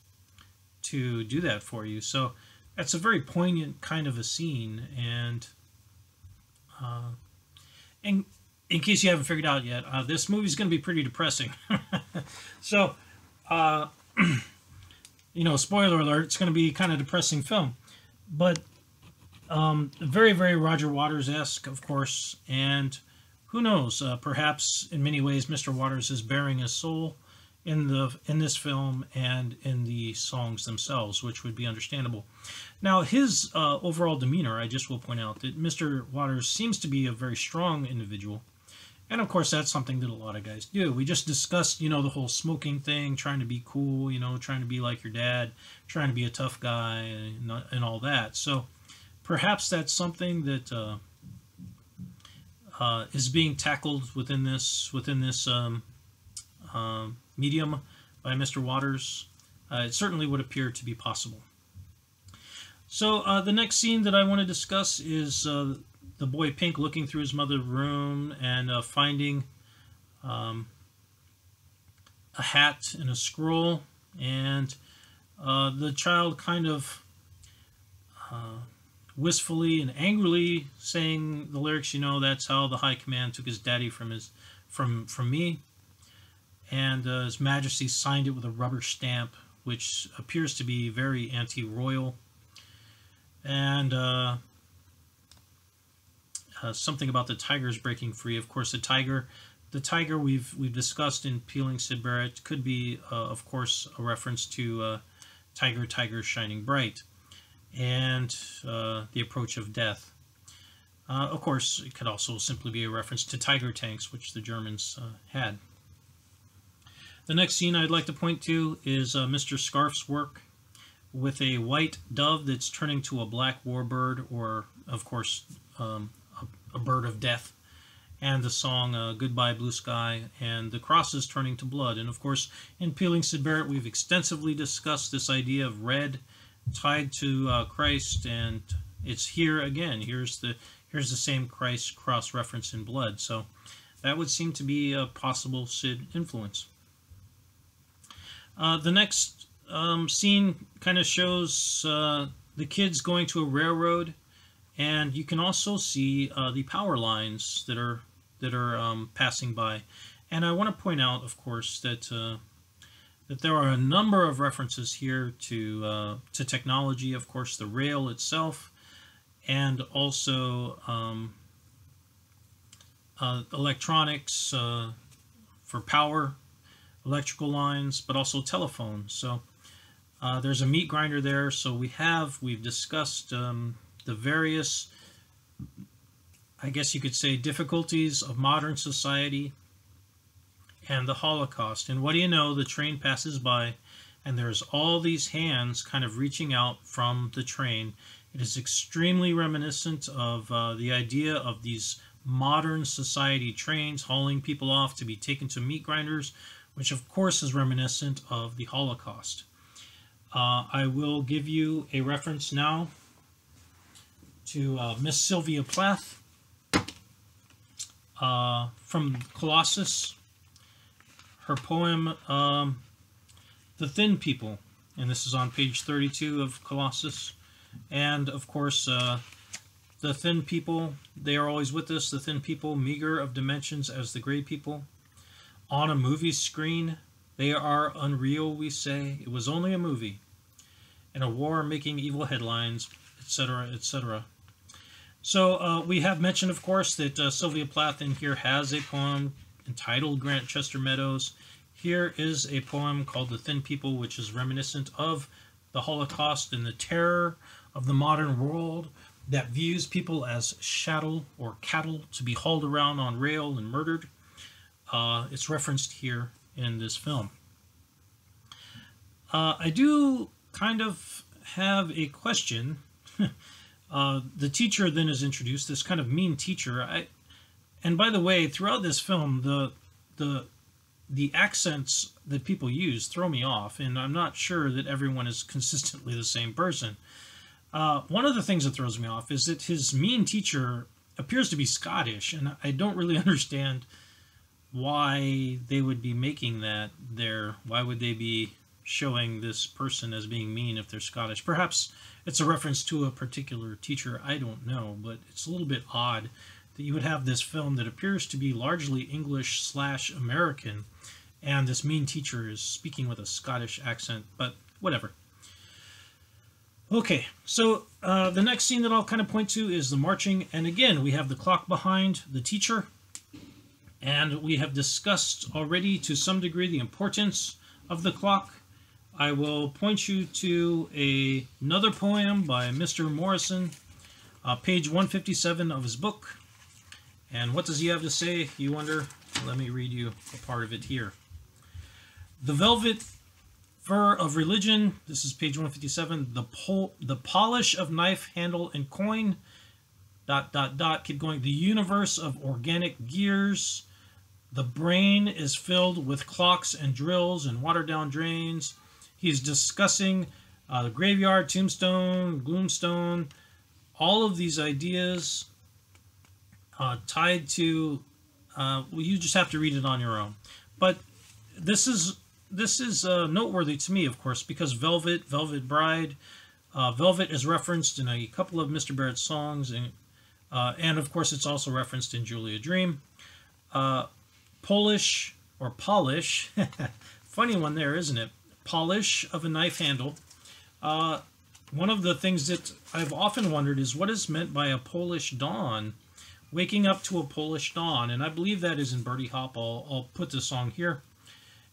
Speaker 1: to do that for you. So it's a very poignant kind of a scene. And in case you haven't figured out yet, this movie's going to be pretty depressing. So, spoiler alert, it's going to be kind of depressing film. But very, very Roger Waters-esque, of course. And who knows, perhaps in many ways Mr. Waters is bearing his soul in this film and in the songs themselves, which would be understandable. Now, his overall demeanor, I just will point out that Mr. Waters seems to be a very strong individual. And of course, that's something that a lot of guys do. We just discussed, the whole smoking thing, trying to be cool, trying to be like your dad, trying to be a tough guy, and all that. So perhaps that's something that is being tackled within this medium by Mr. Waters. It certainly would appear to be possible. So the next scene that I want to discuss is the boy Pink looking through his mother's room and finding a hat and a scroll, and the child kind of wistfully and angrily saying the lyrics, that's how the High Command took his daddy from me. And His Majesty signed it with a rubber stamp, which appears to be very anti-royal. And something about the tigers breaking free. Of course, the tiger we've discussed in Peeling Syd Barrett could be, of course, a reference to Tiger, Tiger, Shining Bright, and the approach of death. Of course, it could also simply be a reference to tiger tanks, which the Germans had. The next scene I'd like to point to is Mr. Scarf's work with a white dove that's turning to a black warbird, or, of course, a bird of death, and the song Goodbye Blue Sky, and the crosses turning to blood. And, of course, in Peeling Syd Barrett, we've extensively discussed this idea of red tied to Christ, and it's here again. Here's the same Christ cross reference in blood. So that would seem to be a possible Syd influence. The next scene kind of shows the kids going to a railroad, and you can also see the power lines that are passing by. And I want to point out, of course, that there are a number of references here to technology. Of course, the rail itself, and also electronics for power, electrical lines, but also telephones. So there's a meat grinder there. So we've discussed the various, I guess you could say, difficulties of modern society and the Holocaust. And what do you know? The train passes by, and there's all these hands kind of reaching out from the train. It is extremely reminiscent of the idea of these modern society trains hauling people off to be taken to meat grinders, which of course is reminiscent of the Holocaust. I will give you a reference now to Miss Sylvia Plath from Colossus. Her poem, The Thin People, and this is on page 32 of Colossus. And of course, the thin people, they are always with us. The thin people, meager of dimensions as the gray people. On a movie screen, they are unreal, we say. It was only a movie. And a war making evil headlines, etc., etc. So we have mentioned, of course, that Sylvia Plath in here has a poem entitled Grantchester Meadows. Here is a poem called The Thin People, which is reminiscent of the Holocaust and the terror of the modern world that views people as chattel or cattle to be hauled around on rail and murdered. It's referenced here in this film. I do kind of have a question. The teacher then is introduced, this kind of mean teacher. And by the way, throughout this film, the accents that people use throw me off, and I'm not sure that everyone is consistently the same person. One of the things that throws me off is that his mean teacher appears to be Scottish, and I don't really understand why they would be making that there. Why would they be showing this person as being mean if they're Scottish? Perhaps it's a reference to a particular teacher, I don't know, but it's a little bit odd that you would have this film that appears to be largely English/American, and this mean teacher is speaking with a Scottish accent, but whatever. Okay, so the next scene that I'll kind of point to is the marching, and again, we have the clock behind the teacher, and we have discussed already to some degree the importance of the clock. I will point you to another poem by Mr. Morrison, page 157 of his book. And what does he have to say, you wonder? Let me read you a part of it here. The velvet fur of religion, this is page 157, the polish of knife, handle, and coin, ... keep going, the universe of organic gears, the brain is filled with clocks and drills and watered-down drains. He's discussing the graveyard, tombstone, gloomstone, all of these ideas tied to, well, you just have to read it on your own. But this is noteworthy to me, of course, because Velvet, Velvet Bride, Velvet is referenced in a couple of Mr. Barrett's songs, and of course it's also referenced in Julia Dream. Polish, or polish, funny one there, isn't it? Polish of a knife handle. One of the things that I've often wondered is what is meant by a Polish dawn, waking up to a Polish dawn, and I believe that is in Bertie Hop. I'll put the song here.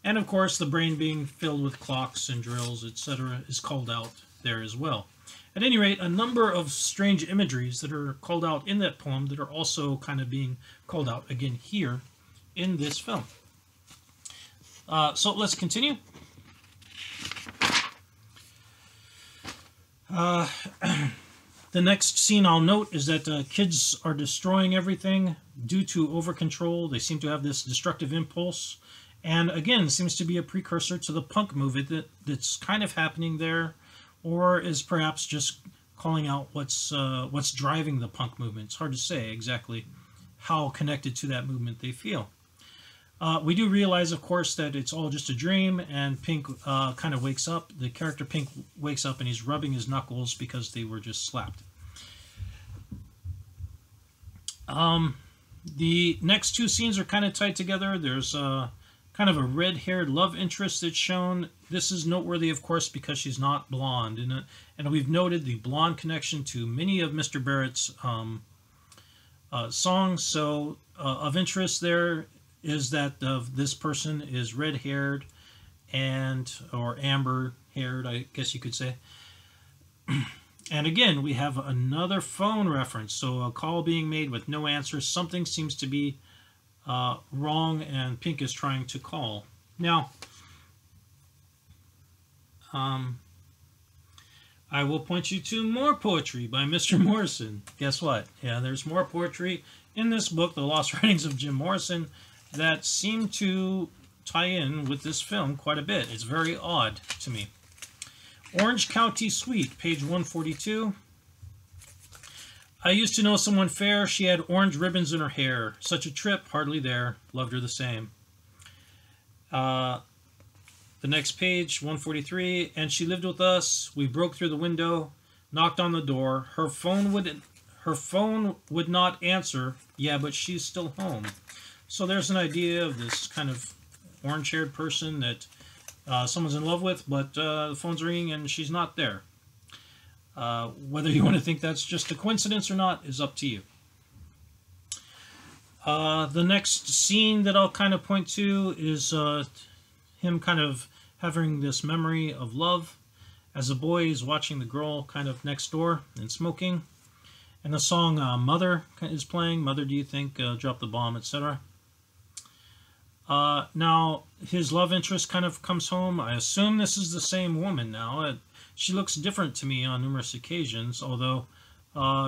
Speaker 1: And of course, the brain being filled with clocks and drills, etc., is called out there as well. At any rate, a number of strange imageries that are called out in that poem that are also kind of being called out again here in this film. So let's continue. The next scene I'll note is that kids are destroying everything due to over-control. They seem to have this destructive impulse. And again, seems to be a precursor to the punk movement that's kind of happening there, or is perhaps just calling out what's driving the punk movement. It's hard to say exactly how connected to that movement they feel. We do realize, of course, that it's all just a dream, and Pink kind of wakes up. The character Pink wakes up and he's rubbing his knuckles because they were just slapped. The next two scenes are kind of tied together. There's kind of a red-haired love interest that's shown. This is noteworthy, of course, because she's not blonde. And we've noted the blonde connection to many of Mr. Barrett's songs. So of interest there is that this person is red-haired or amber-haired, I guess you could say. And again, we have another phone reference. So a call being made with no answer. Something seems to be wrong, and Pink is trying to call. Now, I will point you to more poetry by Mr. Morrison. Guess what? Yeah, there's more poetry in this book, The Lost Writings of Jim Morrison, that seem to tie in with this film quite a bit. It's very odd to me. Orange County Suite, page 142. I used to know someone fair. She had orange ribbons in her hair. Such a trip, hardly there. Loved her the same. The next page, 143. And she lived with us. We broke through the window, knocked on the door. Her phone would not answer. Yeah, but she's still home. So there's an idea of this kind of orange-haired person that someone's in love with, but the phone's ringing and she's not there. Whether you want to think that's just a coincidence or not is up to you. The next scene that I'll kind of point to is him kind of having this memory of love. as a boy is watching the girl kind of next door and smoking. And the song Mother is playing. Mother, do you think? Drop the bomb, etc. Now, his love interest kind of comes home. I assume this is the same woman now. She looks different to me on numerous occasions, although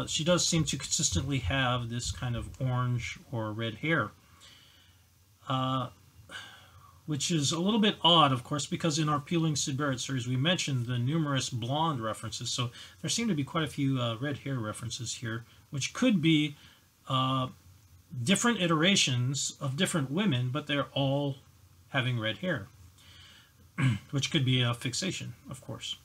Speaker 1: she does seem to consistently have this kind of orange or red hair. Which is a little bit odd, of course, because in our Peeling Syd Barrett series we mentioned the numerous blonde references, so there seem to be quite a few red hair references here, which could be different iterations of different women, but they're all having red hair, which could be a fixation, of course.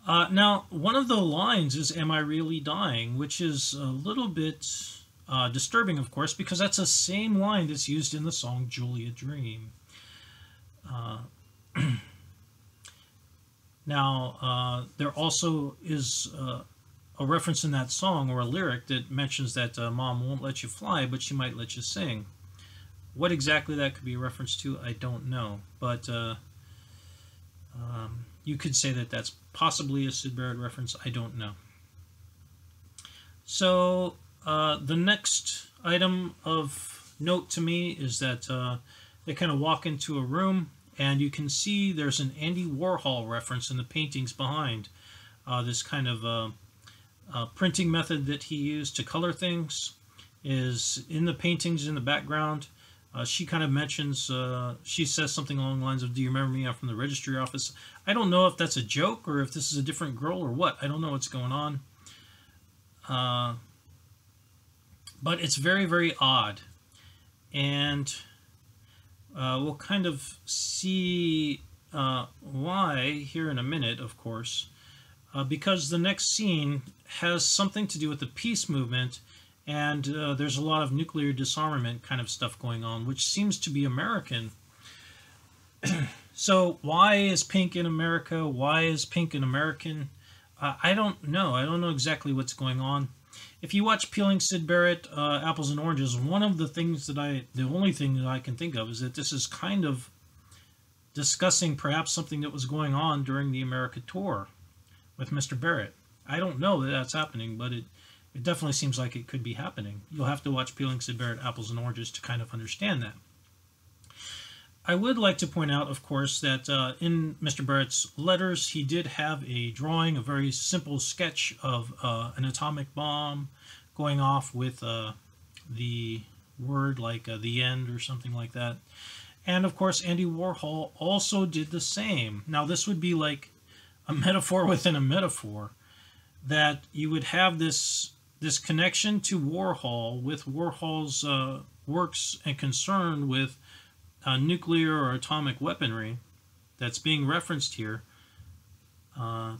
Speaker 1: Now, one of the lines is, "Am I really dying?" which is a little bit disturbing, of course, because that's the same line that's used in the song Julia Dream. Now, there also is a reference in that song, or a lyric, that mentions that Mom won't let you fly, but she might let you sing. What exactly that could be a reference to, I don't know, but you could say that that's possibly a Syd Barrett reference, I don't know. So, the next item of note to me is that they kind of walk into a room, and you can see there's an Andy Warhol reference in the paintings behind. This kind of printing method that he used to color things is in the paintings in the background. She kind of mentions, she says something along the lines of, "Do you remember me? I'm from the registry office." I don't know if that's a joke or if this is a different girl or what. I don't know what's going on. But it's very, very odd. And we'll kind of see why here in a minute, of course, because the next scene has something to do with the peace movement, and there's a lot of nuclear disarmament kind of stuff going on, which seems to be American. So why is Pink in America? Why is Pink an American? I don't know. I don't know exactly what's going on. If you watch Peeling Syd Barrett, Apples and Oranges, one of the things that the only thing that I can think of is that this is kind of discussing perhaps something that was going on during the America tour with Mr. Barrett. I don't know that that's happening, but it definitely seems like it could be happening. You'll have to watch Peeling Syd Barrett, Apples and Oranges to kind of understand that. I would like to point out, of course, that in Mr. Barrett's letters, he did have a drawing, a very simple sketch of an atomic bomb going off with the word like the end or something like that. And, of course, Andy Warhol also did the same. Now, this would be like a metaphor within a metaphor, that you would have this connection to Warhol with Warhol's works and concern with nuclear or atomic weaponry that's being referenced here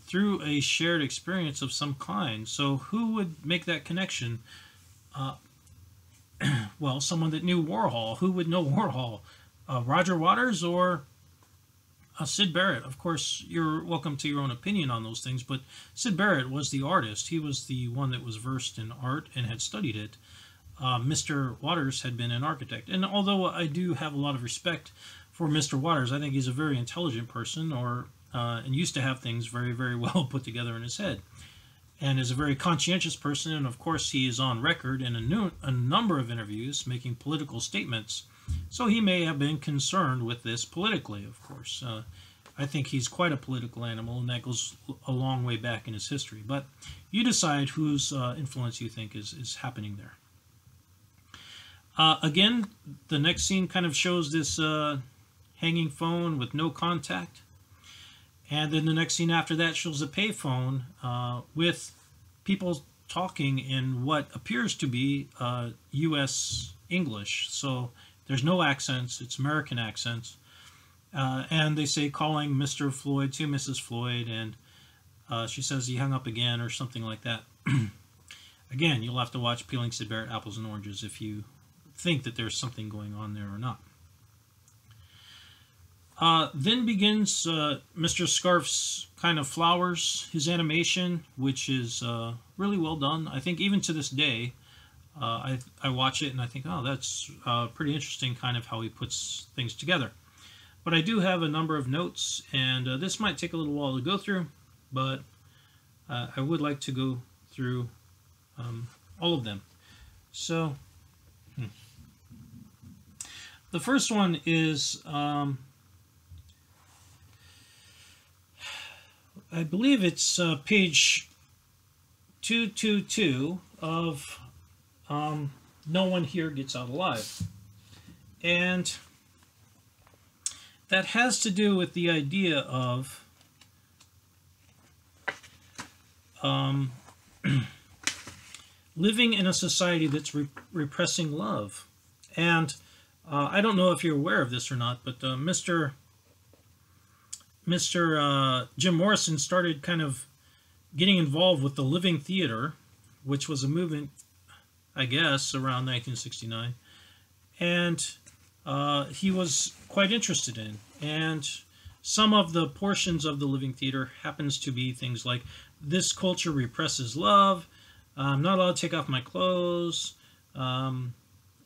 Speaker 1: through a shared experience of some kind. So who would make that connection? Well, someone that knew Warhol. Who would know Warhol? Roger Waters or Syd Barrett? Of course, you're welcome to your own opinion on those things, but Syd Barrett was the artist. He was the one that was versed in art and had studied it. Mr. Waters had been an architect. And although I do have a lot of respect for Mr. Waters, I think he's a very intelligent person, and used to have things very, very well put together in his head. And is a very conscientious person, and of course he is on record in a number of interviews making political statements. So he may have been concerned with this politically, of course. I think he's quite a political animal, and that goes a long way back in his history. But you decide whose influence you think is happening there. Again, the next scene kind of shows this hanging phone with no contact. And then the next scene after that shows a payphone with people talking in what appears to be U.S. English. So there's no accents, it's American accents. And they say calling Mr. Floyd to Mrs. Floyd, and she says he hung up again or something like that. Again, you'll have to watch Peeling Syd Barrett, Apples and Oranges if you think that there's something going on there or not. Then begins Mr. Scarf's kind of flowers, his animation, which is really well done. I think even to this day, I watch it and I think, oh, that's pretty interesting kind of how he puts things together. But I do have a number of notes, and this might take a little while to go through, but I would like to go through all of them. So, the first one is, I believe it's page 222 of No One Here Gets Out Alive. And that has to do with the idea of living in a society that's repressing love. And I don't know if you're aware of this or not, but Mr. Jim Morrison started kind of getting involved with the Living Theater, which was a movement, I guess, around 1969. And he was quite interested in. And some of the portions of the Living Theater happens to be things like, this culture represses love, I'm not allowed to take off my clothes, I'm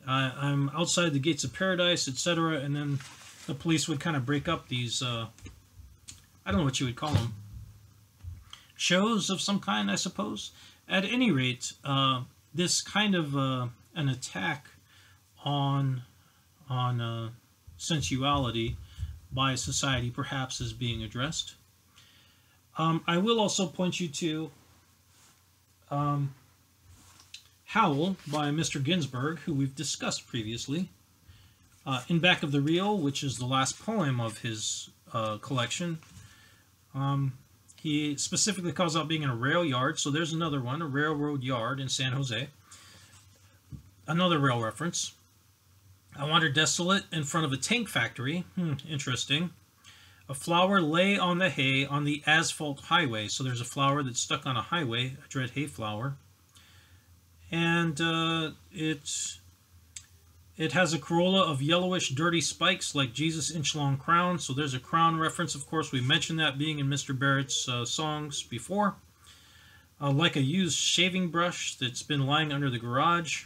Speaker 1: outside the gates of paradise, etc. And then the police would kind of break up these, I don't know what you would call them, shows of some kind, I suppose. At any rate, this kind of an attack on sensuality by society perhaps is being addressed. I will also point you to Howl by Mr. Ginsberg, who we've discussed previously. In Back of the Reel, which is the last poem of his collection, he specifically calls out being in a rail yard, so there's another one, a railroad yard in San Jose. Another rail reference. I wandered desolate in front of a tank factory. Interesting. A flower lay on the hay on the asphalt highway. So there's a flower that's stuck on a highway, a dread hay flower. And it has a corolla of yellowish, dirty spikes like Jesus' inch-long crown. So there's a crown reference. Of course, we mentioned that being in Mr. Barrett's songs before. Like a used shaving brush that's been lying under the garage.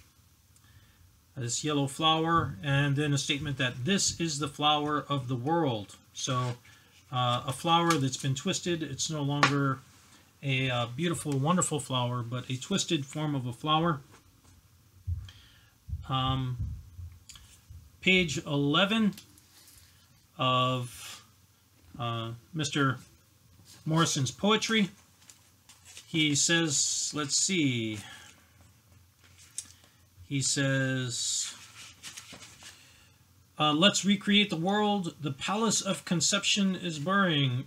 Speaker 1: This yellow flower. And then a statement that this is the flower of the world. So a flower that's been twisted. It's no longer a beautiful, wonderful flower, but a twisted form of a flower. Page 11 of Mr. Morrison's poetry. He says, let's see. He says, let's recreate the world. The palace of conception is burning.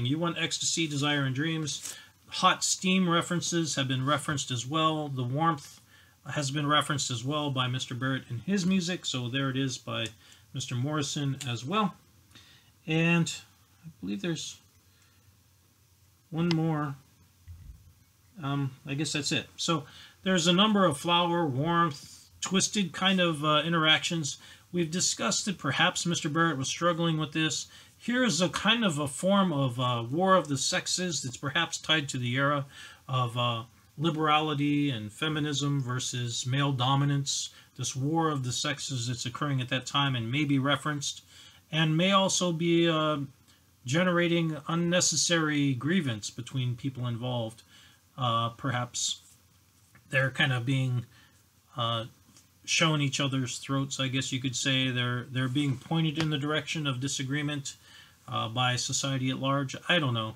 Speaker 1: You want ecstasy, desire, and dreams. Hot steam references have been referenced as well. The warmth has been referenced as well by Mr. Barrett in his music. So there it is by Mr. Morrison as well. And I believe there's one more. I guess that's it. So there's a number of flower, warmth, twisted kind of interactions. We've discussed that perhaps Mr. Barrett was struggling with this. Here's a kind of a form of war of the sexes that's perhaps tied to the era of liberality and feminism versus male dominance. This war of the sexes that's occurring at that time and may be referenced, and may also be generating unnecessary grievance between people involved. Perhaps they're kind of being shown each other's throats, I guess you could say. They're being pointed in the direction of disagreement by society at large. I don't know.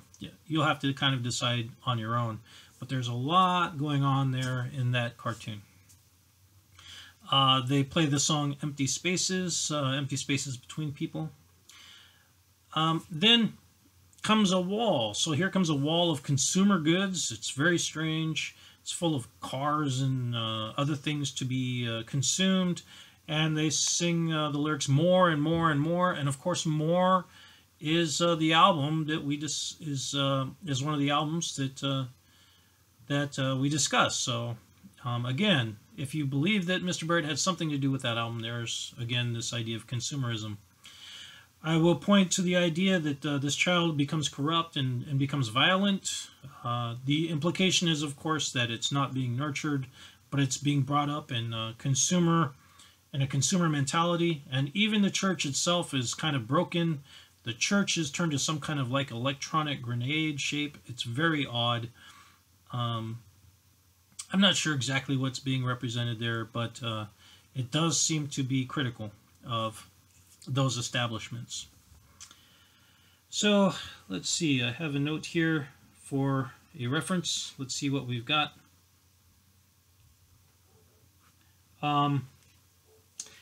Speaker 1: You'll have to kind of decide on your own. But there's a lot going on there in that cartoon. They play the song Empty Spaces between people. Then comes a wall. So here comes a wall of consumer goods. It's very strange. It's full of cars and other things to be consumed. And they sing the lyrics more and more and more. And of course, More is the album that we is one of the albums that we discussed. So again, if you believe that Mr. Barrett had something to do with that album, there's again this idea of consumerism. I will point to the idea that this child becomes corrupt and becomes violent. The implication is, of course, that it's not being nurtured, but it's being brought up in consumer and a consumer mentality, and even the church itself is kind of broken. The church is turned to some kind of like electronic grenade shape. It's very odd. I'm not sure exactly what's being represented there, but it does seem to be critical of those establishments. So let's see, I have a note here for a reference. Let's see what we've got.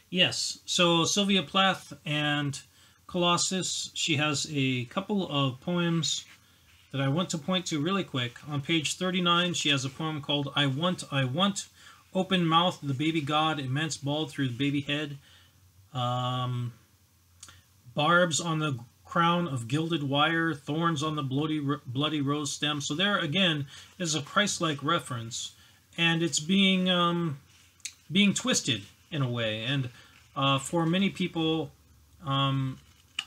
Speaker 1: Yes, so Sylvia Plath and Colossus, she has a couple of poems that I want to point to really quick. On page 39, she has a poem called I Want, Open Mouth, the Baby God, Immense Bald Through the Baby Head, Barbs on the Crown of Gilded Wire, Thorns on the bloody Rose Stem. So there, again, is a Christ-like reference, and it's being twisted in a way. And for many people,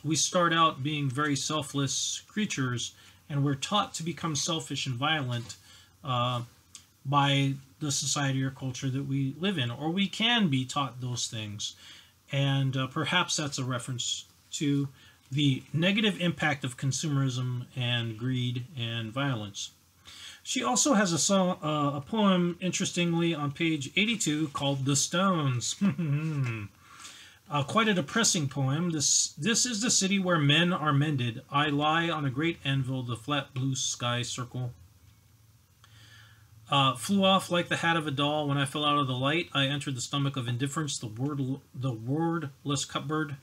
Speaker 1: we start out being very selfless creatures, and we're taught to become selfish and violent by the society or culture that we live in, or we can be taught those things. And perhaps that's a reference to the negative impact of consumerism and greed and violence. She also has a poem, interestingly, on page 82 called The Stones. Quite a depressing poem. This is the city where men are mended. I lie on a great anvil, the flat blue sky circle. Flew off like the hat of a doll. When I fell out of the light, I entered the stomach of indifference, the wordless cupboard.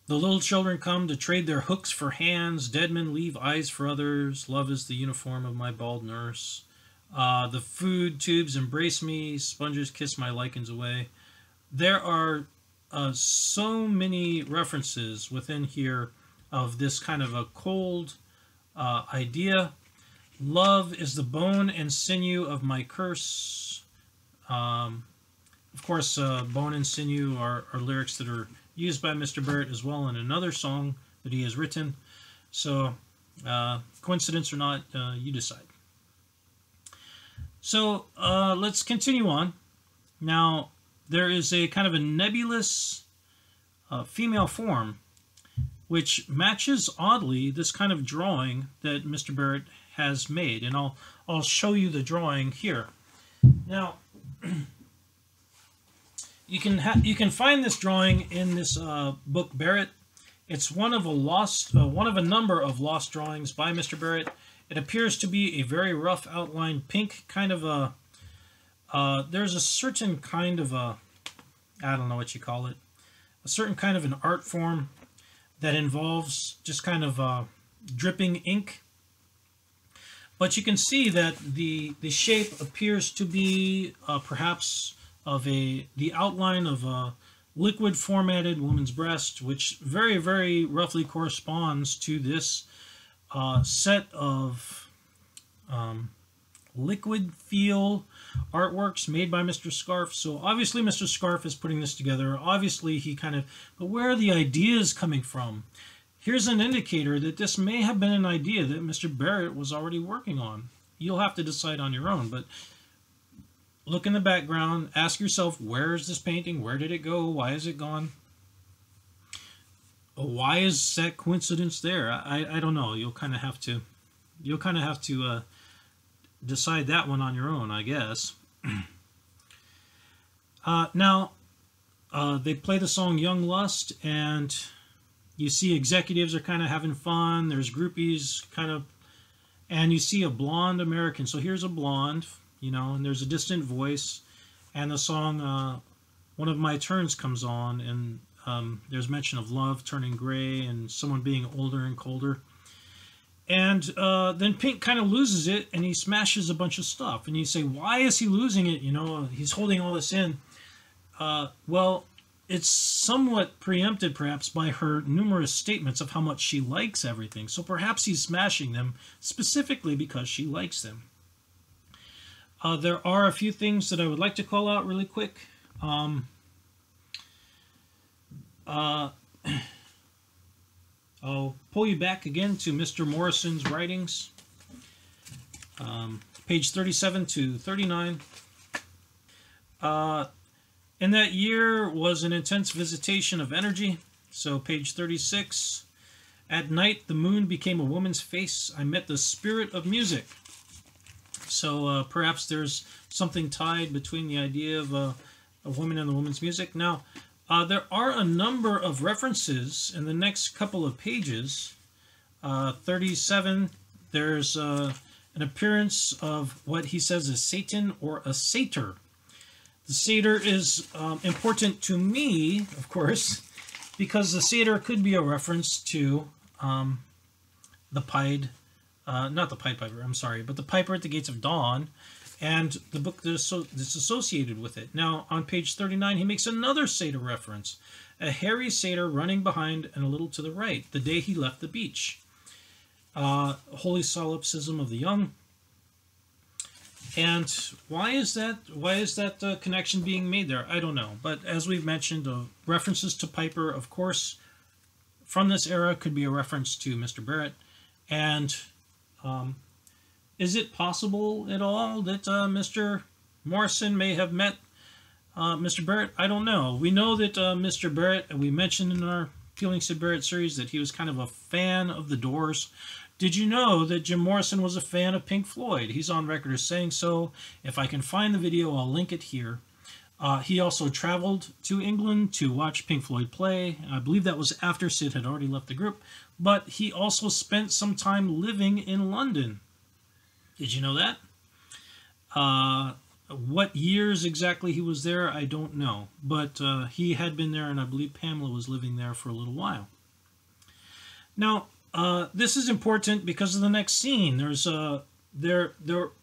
Speaker 1: The little children come to trade their hooks for hands. Dead men leave eyes for others. Love is the uniform of my bald nurse. The food tubes embrace me. Sponges kiss my lichens away. There are so many references within here of this kind of a cold idea. Love is the bone and sinew of my curse. Of course, bone and sinew are lyrics that are used by Mr. Barrett as well in another song that he has written. So, coincidence or not, you decide. So, let's continue on. Now, there is a kind of a nebulous female form which matches oddly this kind of drawing that Mr. Barrett has made, and I'll show you the drawing here. Now, you can find this drawing in this book Barrett. It's one of a number of lost drawings by Mr. Barrett. It appears to be a very rough outline, pink kind of a. There's a certain kind of a, I don't know what you call it, a certain kind of an art form that involves just kind of dripping ink. But you can see that the shape appears to be perhaps of the outline of a liquid formatted woman's breast, which very, very roughly corresponds to this set of liquid feel artworks made by Mr. Scarf. So obviously Mr. Scarf is putting this together. Obviously he kind of, but where are the ideas coming from? Here's an indicator that this may have been an idea that Mr. Barrett was already working on. You'll have to decide on your own, but look in the background, ask yourself, where is this painting? Where did it go? Why is it gone? Why is that coincidence there? I don't know. You'll kind of have to decide that one on your own, I guess. Now, they play the song Young Lust, and you see executives are kind of having fun. There's groupies kind of, and you see a blonde American. So here's a blonde, you know, and there's a distant voice, and the song One of My Turns comes on, and there's mention of love turning gray and someone being older and colder. And then Pink kind of loses it, and he smashes a bunch of stuff. And you say, why is he losing it? You know, he's holding all this in. Well, it's somewhat preempted, perhaps, by her numerous statements of how much she likes everything. So perhaps he's smashing them specifically because she likes them. There are a few things that I would like to call out really quick. I'll pull you back again to Mr. Morrison's writings, page 37 to 39. Uh, in that year was an intense visitation of energy. So page 36. At night, the moon became a woman's face. I met the spirit of music. So perhaps there's something tied between the idea of a woman and the woman's music. Now, there are a number of references in the next couple of pages. 37, there's an appearance of what he says is Satan or a satyr. The satyr is important to me, of course, because the satyr could be a reference to the Pied, not the Pied Piper, I'm sorry, but the Piper at the Gates of Dawn, and the book that's associated with it. Now, on page 39, he makes another satyr reference. A hairy satyr running behind and a little to the right, the day he left the beach. Holy solipsism of the young. And why is that connection being made there? I don't know. But as we've mentioned, references to Piper, of course, from this era could be a reference to Mr. Barrett. And is it possible at all that Mr. Morrison may have met Mr. Barrett? I don't know. We know that Mr. Barrett, and we mentioned in our Peeling Syd Barrett series, that he was kind of a fan of the Doors. Did you know that Jim Morrison was a fan of Pink Floyd? He's on record as saying so. If I can find the video, I'll link it here. He also traveled to England to watch Pink Floyd play. I believe that was after Syd had already left the group. But he also spent some time living in London. Did you know that? What years exactly he was there, I don't know. But he had been there, and I believe Pamela was living there for a little while. Now, this is important because of the next scene. There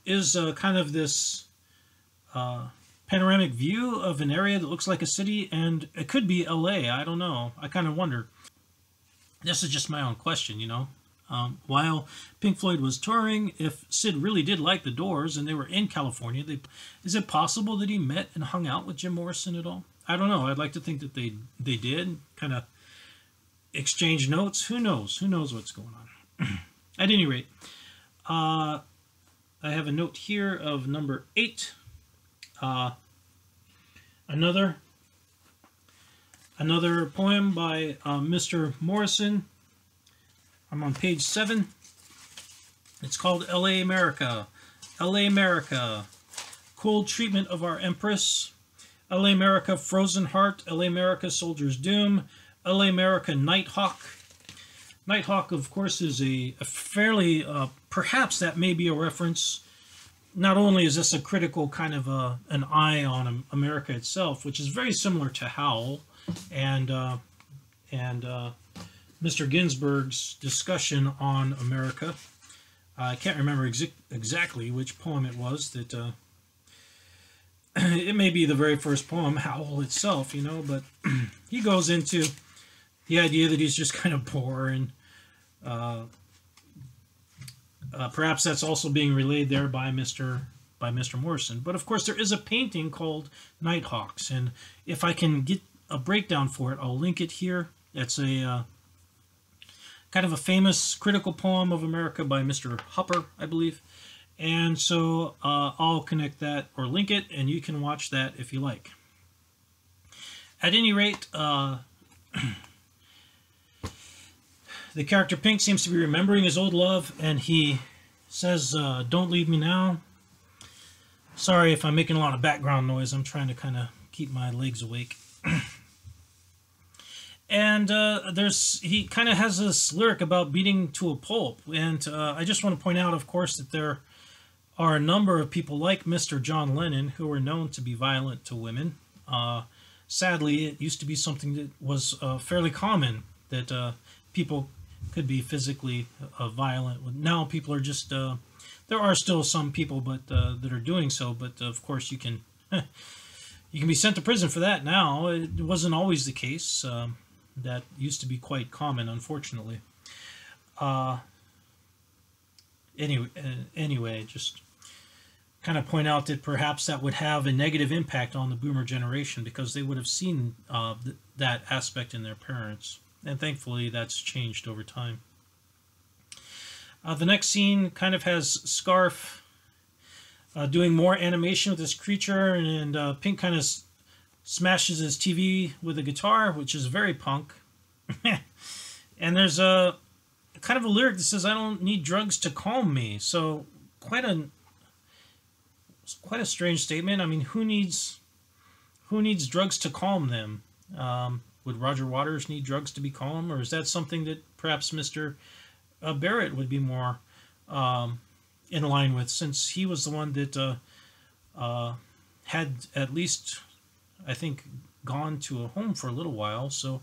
Speaker 1: is kind of this panoramic view of an area that looks like a city, and it could be LA. I don't know. I kind of wonder. This is just my own question, you know. While Pink Floyd was touring, if Syd really did like the Doors and they were in California, is it possible that he met and hung out with Jim Morrison at all? I don't know. I'd like to think that they did, kind of exchange notes. Who knows? Who knows what's going on? At any rate, I have a note here of number 8. Another poem by Mr. Morrison. I'm on page 7. It's called L.A. America. L.A. America. Cold treatment of our Empress. L.A. America, Frozen Heart. L.A. America, Soldier's Doom. L.A. America, Nighthawk. Nighthawk, of course, is a fairly, perhaps that may be a reference. Not only is this a critical kind of an eye on America itself, which is very similar to Howl and Mr. Ginsberg's discussion on America. I can't remember exactly which poem it was that it may be the very first poem, Howl itself, you know, but he goes into the idea that he's just kind of poor, and perhaps that's also being relayed there by Mr. Morrison. But of course, there is a painting called Nighthawks, and if I can get a breakdown for it, I'll link it here. It's a kind of a famous critical poem of America by Mr. Hopper, I believe. And so I'll connect that or link it, and you can watch that if you like. At any rate, the character Pink seems to be remembering his old love, and he says, "Don't leave me now." Sorry if I'm making a lot of background noise. I'm trying to kind of keep my legs awake. And he kind of has this lyric about beating to a pulp. And I just want to point out, of course, that there are a number of people like Mr. John Lennon who are known to be violent to women. Sadly, it used to be something that was fairly common, that people could be physically violent. Now people are just, there are still some people that are doing so, but of course you can be sent to prison for that now. It wasn't always the case. That used to be quite common, unfortunately. Anyway, just kind of point out that perhaps that would have a negative impact on the boomer generation, because they would have seen that aspect in their parents. And thankfully, that's changed over time. The next scene kind of has Scarf doing more animation with this creature, and Pink kind of smashes his TV with a guitar, which is very punk. And there's a kind of a lyric that says, "I don't need drugs to calm me." So quite a strange statement. I mean, who needs drugs to calm them? Would Roger Waters need drugs to be calm, or is that something that perhaps Mr. Barrett would be more in line with, since he was the one that had at least, I think, gone to a home for a little while, so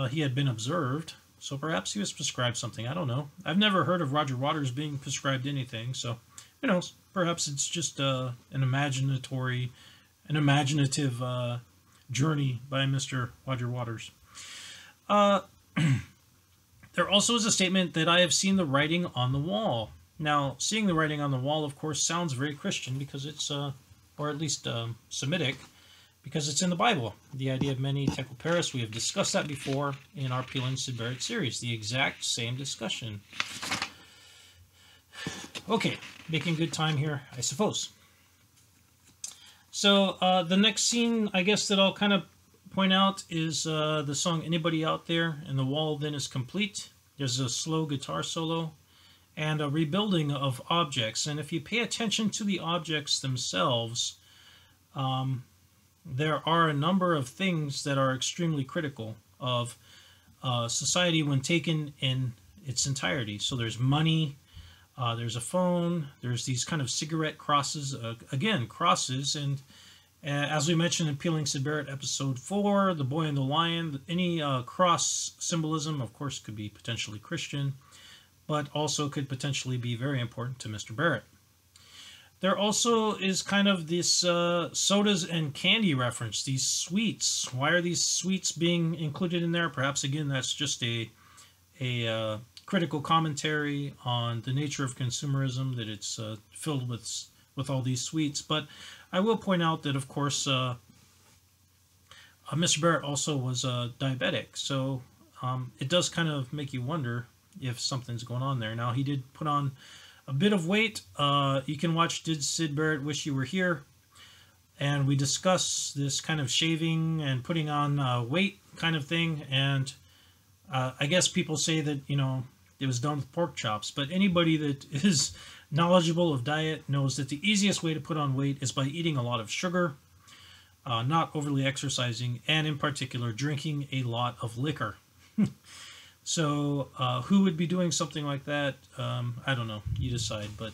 Speaker 1: he had been observed. So perhaps he was prescribed something. I don't know. I've never heard of Roger Waters being prescribed anything, so who knows? Perhaps it's just an imaginative journey by Mr. Roger Waters. There also is a statement that I have seen the writing on the wall. Now, seeing the writing on the wall, of course, sounds very Christian because it's, or at least Semitic, because it's in the Bible. The idea of many tekel paris, we have discussed that before in our Peeling Syd Barrett series. The exact same discussion. Okay, making good time here, I suppose. So the next scene, I guess, that I'll kind of point out is the song "Anybody Out There," and the wall then is complete. There's a slow guitar solo and a rebuilding of objects. And if you pay attention to the objects themselves, there are a number of things that are extremely critical of society when taken in its entirety. So there's money, there's a phone, there's these kind of cigarette crosses, again, crosses, and as we mentioned in Peeling Syd Barrett episode 4, The Boy and the Lion, any cross symbolism, of course, could be potentially Christian, but also could potentially be very important to Mr. Barrett. There also is kind of this sodas and candy reference, these sweets. Why are these sweets being included in there? Perhaps, again, that's just a critical commentary on the nature of consumerism, that it's filled with all these sweets. But I will point out that, of course, Mr. Barrett also was diabetic, so it does kind of make you wonder if something's going on there. Now, he did put on a bit of weight. You can watch Did Syd Barrett Wish You Were Here, and we discuss this kind of shaving and putting on weight kind of thing, and I guess people say that, you know, it was done with pork chops, but anybody that is knowledgeable of diet knows that the easiest way to put on weight is by eating a lot of sugar, not overly exercising, and in particular drinking a lot of liquor. So who would be doing something like that? I don't know. You decide. But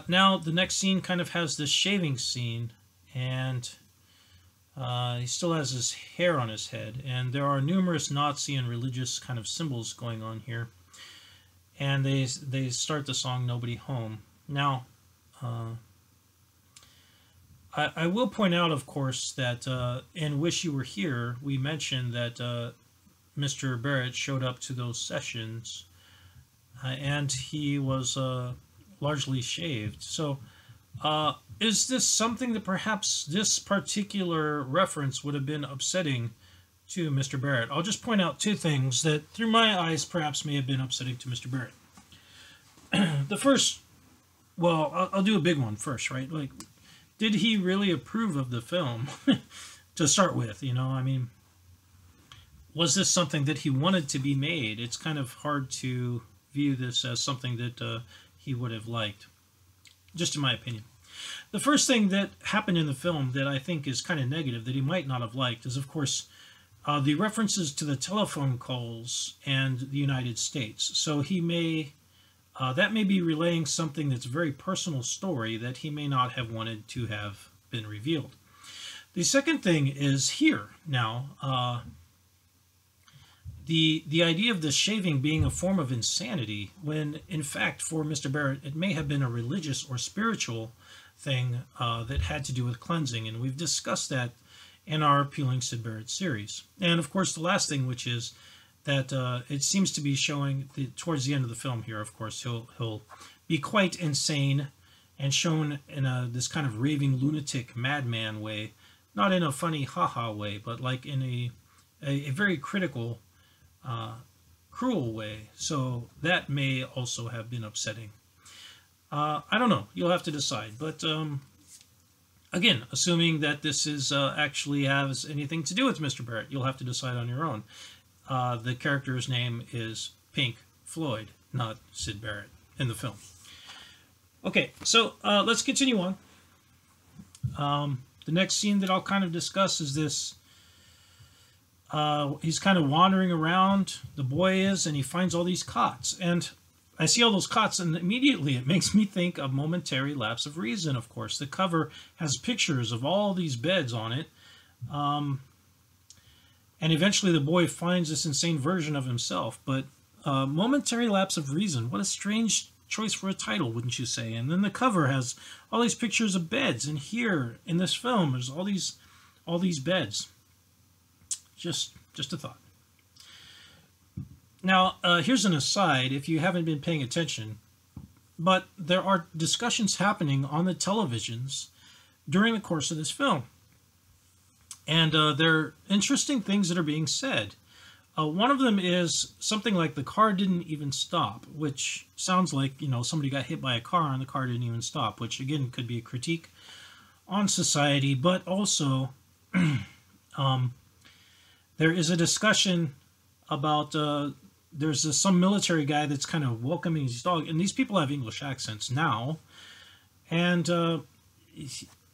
Speaker 1: now the next scene kind of has this shaving scene, and he still has his hair on his head, and there are numerous Nazi and religious kind of symbols going on here. And they start the song "Nobody Home." Now, I will point out, of course, that in "Wish You Were Here," we mentioned that Mr. Barrett showed up to those sessions, and he was largely shaved. So, is this something that perhaps this particular reference would have been upsetting to Mr. Barrett? I'll just point out two things that, through my eyes, perhaps may have been upsetting to Mr. Barrett. The first, well, I'll do a big one first, right? Like, did he really approve of the film to start with? You know, I mean, was this something that he wanted to be made? It's kind of hard to view this as something that he would have liked, just in my opinion. The first thing that happened in the film that I think is kind of negative, that he might not have liked, is, of course, the references to the telephone calls and the United States. So he may, that may be relaying something that's a very personal story that he may not have wanted to have been revealed. The second thing is here now, the idea of the shaving being a form of insanity, when in fact for Mr. Barrett it may have been a religious or spiritual thing that had to do with cleansing, and we've discussed that in our Peeling Syd Barrett series. And of course the last thing, which is that it seems to be showing towards the end of the film here, of course, he'll be quite insane and shown in this kind of raving lunatic madman way, not in a funny haha way, but like in a very critical, cruel way. So that may also have been upsetting. I don't know. You'll have to decide. But again, assuming that this is actually has anything to do with Mr. Barrett, you'll have to decide on your own. The character's name is Pink Floyd, not Syd Barrett in the film. Okay, so let's continue on. The next scene that I'll kind of discuss is this. He's kind of wandering around, the boy is, and he finds all these cots. And I see all those cots, and immediately it makes me think of Momentary Lapse of Reason, of course. The cover has pictures of all these beds on it. And eventually the boy finds this insane version of himself. But Momentary Lapse of Reason, what a strange choice for a title, wouldn't you say? And then the cover has all these pictures of beds. And here, in this film, there's all these beds. Just a thought. Now, here's an aside, if you haven't been paying attention, but there are discussions happening on the televisions during the course of this film. And there are interesting things that are being said. One of them is something like the car didn't even stop, which sounds like, you know, somebody got hit by a car and the car didn't even stop, which again could be a critique on society, but also there is a discussion about there's some military guy that's kind of welcoming his dog, and these people have English accents now, and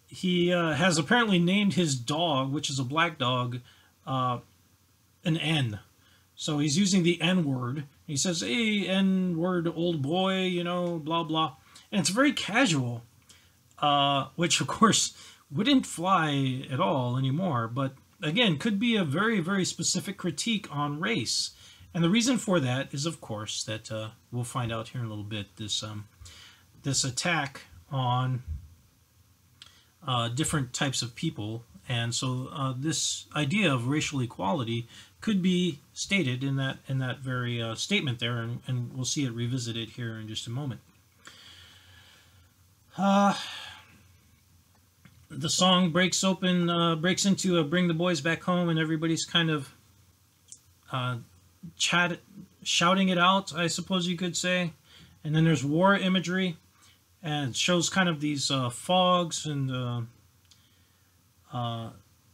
Speaker 1: he has apparently named his dog, which is a black dog, an N. So he's using the N word. He says, "Hey, N word, old boy," you know, blah blah, and it's very casual, which of course wouldn't fly at all anymore, but again could be a very, very specific critique on race. And the reason for that is, of course, that we'll find out here in a little bit, this attack on different types of people. And so this idea of racial equality could be stated in that very statement there, and we'll see it revisited here in just a moment. The song breaks into Bring the Boys Back Home, and everybody's kind of shouting it out, I suppose you could say. And then there's war imagery, and it shows kind of these fogs and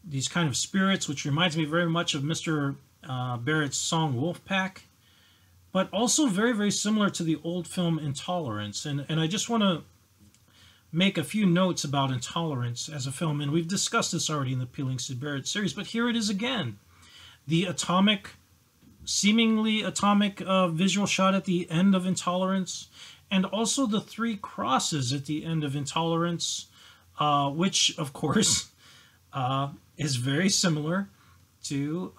Speaker 1: these kind of spirits, which reminds me very much of Mr. Barrett's song Wolfpack, but also very, very similar to the old film Intolerance. And I just want to make a few notes about Intolerance as a film, and we've discussed this already in the Peeling Syd Barrett series, but here it is again. The seemingly atomic visual shot at the end of Intolerance, and also the three crosses at the end of Intolerance, which, of course, is very similar to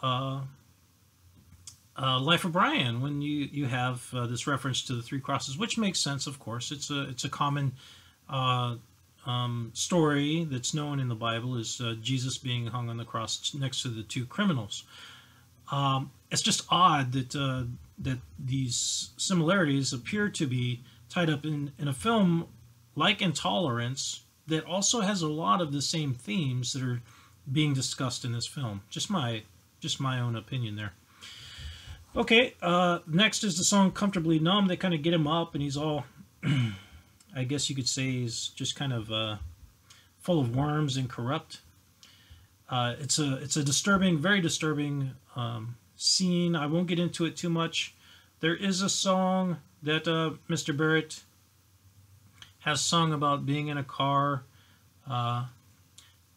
Speaker 1: Life of Brian, when you have this reference to the three crosses, which makes sense, of course. It's a common story that's known in the Bible, is Jesus being hung on the cross next to the two criminals. It's just odd that these similarities appear to be tied up in a film like Intolerance that also has a lot of the same themes that are being discussed in this film. Just my own opinion there. Okay, next is the song Comfortably Numb. They kind of get him up, and he's all, I guess you could say he's just kind of full of worms and corrupt. It's a disturbing, very disturbing scene. I won't get into it too much. There is a song that Mr. Barrett has sung about being in a car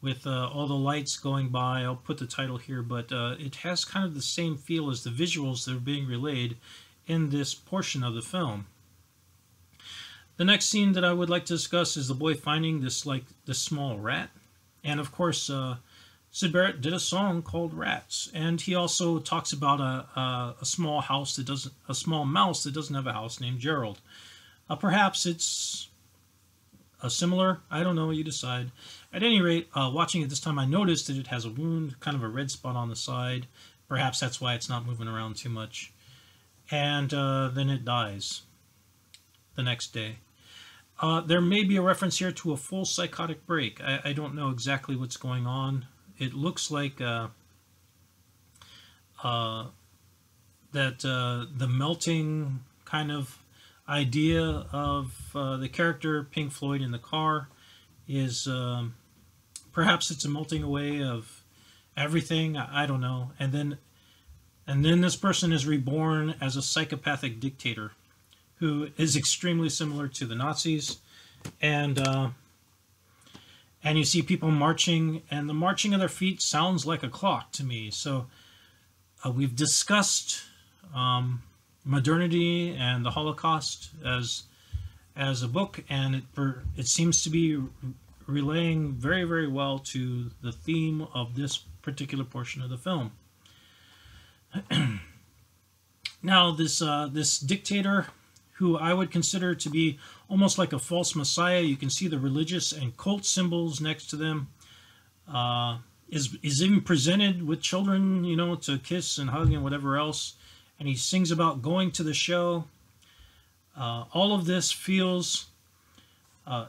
Speaker 1: with all the lights going by. I'll put the title here, but it has kind of the same feel as the visuals that are being relayed in this portion of the film. The next scene that I would like to discuss is the boy finding this small rat, and of course Syd Barrett did a song called Rats, and he also talks about a small mouse that doesn't have a house, named Gerald. Perhaps it's similar. I don't know. You decide. At any rate, watching it this time, I noticed that it has a wound, kind of a red spot on the side. Perhaps that's why it's not moving around too much. And then it dies the next day. There may be a reference here to a full psychotic break. I don't know exactly what's going on. It looks like that the melting kind of idea of the character Pink Floyd in the car is perhaps it's a melting away of everything. I don't know. And then this person is reborn as a psychopathic dictator who is extremely similar to the Nazis, and you see people marching, and the marching of their feet sounds like a clock to me. So we've discussed modernity and the Holocaust as a book, and it seems to be relaying very, very well to the theme of this particular portion of the film. Now, this dictator, who I would consider to be almost like a false messiah, you can see the religious and cult symbols next to them, is even presented with children, you know, to kiss and hug and whatever else. And he sings about going to the show. All of this feels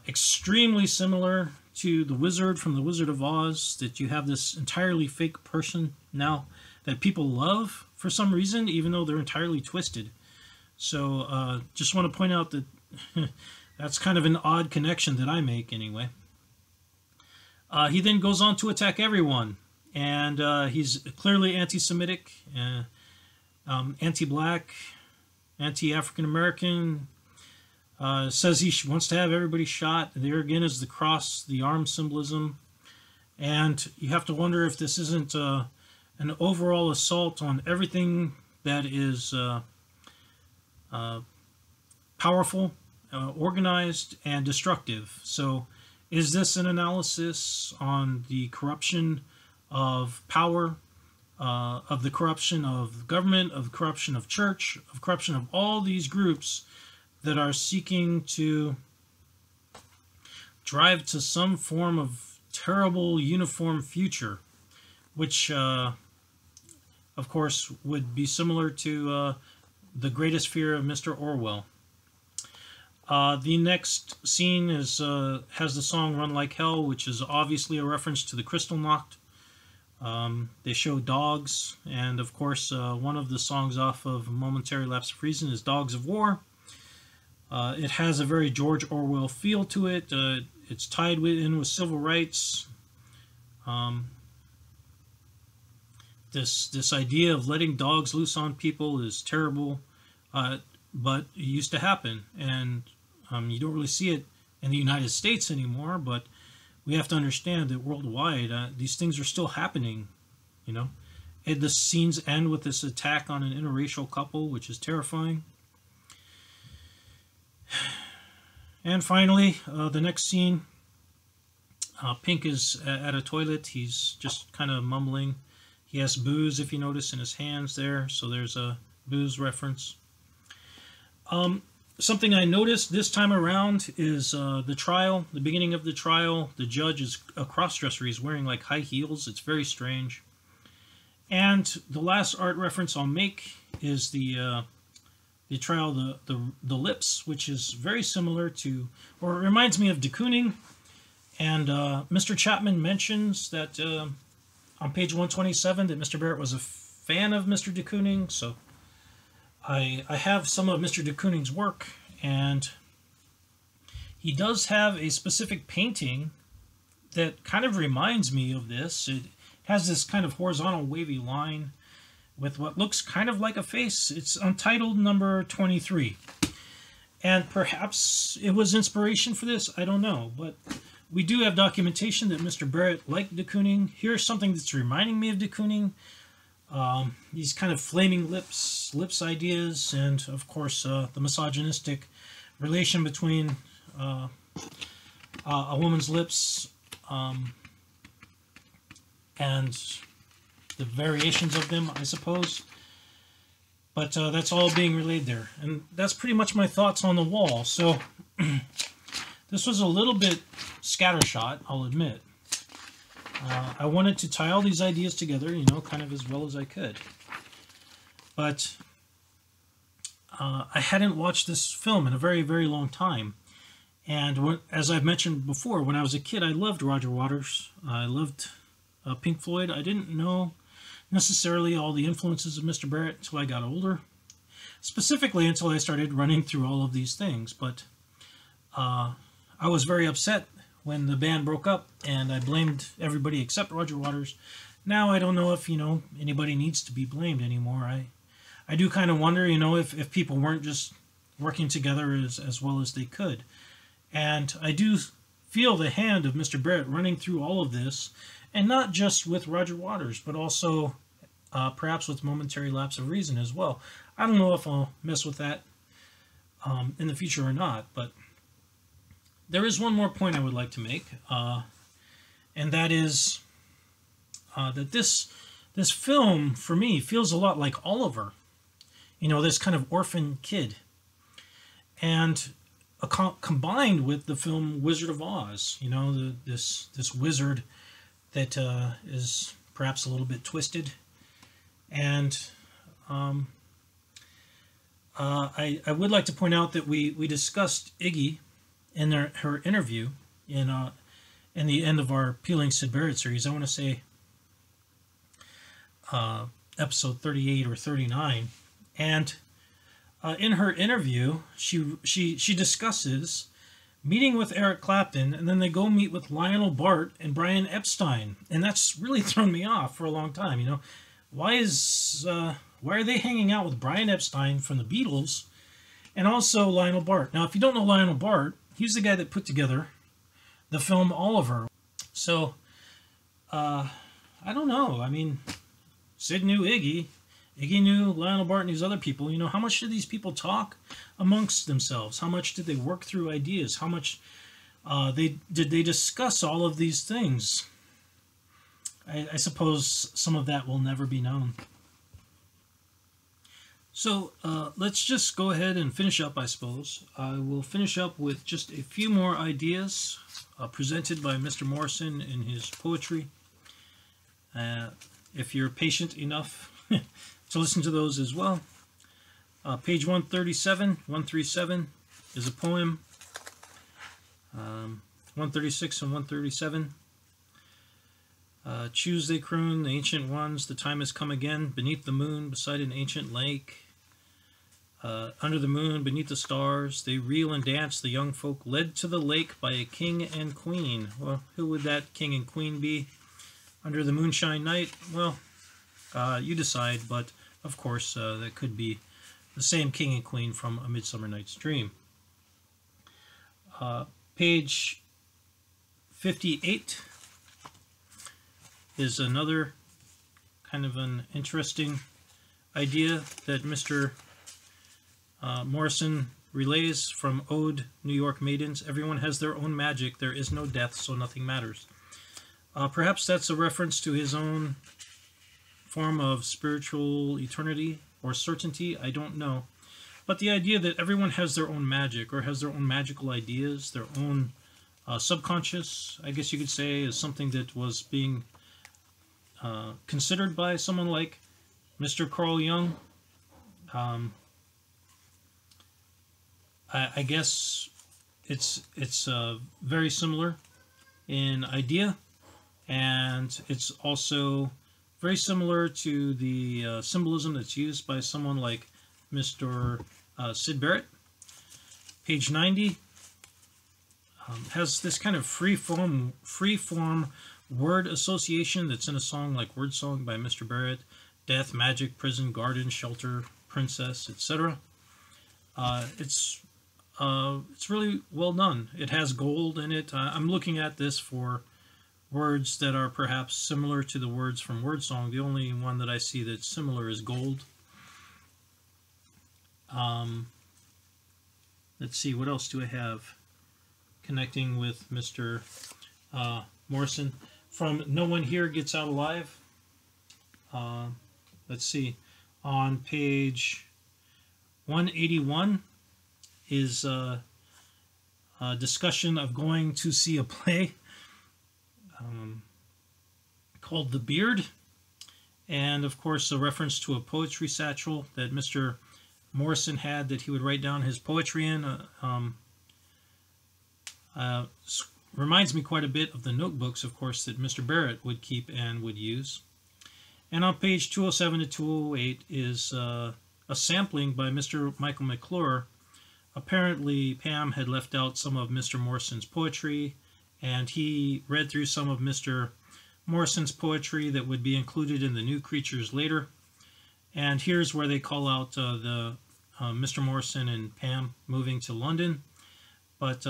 Speaker 1: extremely similar to the wizard from The Wizard of Oz, that you have this entirely fake person now that people love for some reason, even though they're entirely twisted. So just want to point out that that's kind of an odd connection that I make anyway. He then goes on to attack everyone, and he's clearly anti-Semitic, anti-black, anti-African-American, says he wants to have everybody shot. There again is the cross, the arm symbolism, and you have to wonder if this isn't an overall assault on everything that is powerful, organized, and destructive. So is this an analysis on the corruption of power, of the corruption of government, of corruption of church, of corruption of all these groups that are seeking to drive to some form of terrible uniform future, which of course would be similar to The Greatest Fear of Mr. Orwell. The next scene is has the song Run Like Hell, which is obviously a reference to the Kristallnacht. They show dogs, and of course one of the songs off of Momentary Lapse of Reason is Dogs of War. It has a very George Orwell feel to it. It's tied in with civil rights. This idea of letting dogs loose on people is terrible, but it used to happen, and you don't really see it in the United States anymore, but we have to understand that worldwide these things are still happening, you know. And the scenes end with this attack on an interracial couple, which is terrifying. And finally, the next scene, Pink is at a toilet. He's just kind of mumbling. He has booze, if you notice, in his hands there, so there's a booze reference. Something I noticed this time around is the trial, the beginning of the trial. The judge is a cross-dresser. He's wearing like high heels. It's very strange. And the last art reference I'll make is the trial, the lips, which is very similar to, or it reminds me of de Kooning. And Mr. Chapman mentions that on page 127 that Mr. Barrett was a fan of Mr. de Kooning, so I have some of Mr. de Kooning's work, and he does have a specific painting that kind of reminds me of this. It has this kind of horizontal wavy line with what looks kind of like a face. It's Untitled number 23. And perhaps it was inspiration for this, I don't know, but we do have documentation that Mr. Barrett liked de Kooning. Here's something that's reminding me of de Kooning. These kind of flaming lips ideas, and of course the misogynistic relation between a woman's lips and the variations of them, I suppose. But that's all being relayed there. And that's pretty much my thoughts on The Wall. So this was a little bit scattershot, I'll admit. I wanted to tie all these ideas together, you know, kind of as well as I could. But I hadn't watched this film in a very, very long time. And as I've mentioned before, when I was a kid, I loved Roger Waters. I loved Pink Floyd. I didn't know necessarily all the influences of Mr. Barrett until I got older. specifically until I started running through all of these things. But I was very upset when the band broke up, and I blamed everybody except Roger Waters. Now I don't know if, anybody needs to be blamed anymore. I do kind of wonder, if people weren't just working together as well as they could. And I do feel the hand of Mr. Barrett running through all of this, and not just with Roger Waters, but also perhaps with Momentary Lapse of Reason as well. I don't know if I'll mess with that in the future or not, but there is one more point I would like to make, and that is that this film, for me, feels a lot like Oliver. This kind of orphan kid. And combined with the film Wizard of Oz, this wizard that is perhaps a little bit twisted. And I would like to point out that we discussed Iggy in her interview in the end of our Peeling Syd Barrett series. I want to say episode 38 or 39. And in her interview, she discusses meeting with Eric Clapton, and then they go meet with Lionel Bart and Brian Epstein, and that's really thrown me off for a long time. Why are they hanging out with Brian Epstein from the Beatles, and also Lionel Bart? Now, if you don't know Lionel Bart, he's the guy that put together the film Oliver. So, I don't know. I mean, Syd knew Iggy. Iggy knew Lionel Bart and these other people. How much did these people talk amongst themselves? How much did they work through ideas? How much did they discuss all of these things? I suppose some of that will never be known. So let's just go ahead and finish up, I suppose. I will finish up with just a few more ideas presented by Mr. Morrison in his poetry. If you're patient enough to listen to those as well. Page 137 is a poem. 136 and 137. Choose, they croon, the ancient ones, the time has come again, beneath the moon, beside an ancient lake. Under the moon, beneath the stars, they reel and dance, the young folk, led to the lake by a king and queen. Well, who would that king and queen be under the moonshine night? Well, you decide, but of course that could be the same king and queen from A Midsummer Night's Dream. Page 58 is another kind of an interesting idea that Mr. Morrison relays from Ode, New York Maidens. Everyone has their own magic. There is no death, so nothing matters. Perhaps that's a reference to his own form of spiritual eternity or certainty. I don't know. But the idea that everyone has their own magic or has their own magical ideas, their own subconscious, I guess you could say, is something that was being considered by someone like Mr. Carl Jung. I guess it's very similar in idea, and it's also very similar to the symbolism that's used by someone like Mr. Syd Barrett. Page 90 has this kind of free-form word association that's in a song like Word Song by Mr. Barrett. Death, magic, prison, garden, shelter, princess, etc. It's really well done. It has gold in it. I'm looking at this for words that are perhaps similar to the words from Word Song. The only one that I see that's similar is gold. Let's see, what else do I have connecting with Mr. Morrison? From No One Here Gets Out Alive. Let's see, on page 181 is a discussion of going to see a play called The Beard, and of course a reference to a poetry satchel that Mr. Morrison had that he would write down his poetry in. Reminds me quite a bit of the notebooks, of course, that Mr. Barrett would keep and would use. And on page 207 to 208 is a a sampling by Mr. Michael McClure. Apparently, Pam had left out some of Mr. Morrison's poetry, and he read through some of Mr. Morrison's poetry that would be included in the New Creatures later. And here's where they call out Mr. Morrison and Pam moving to London. But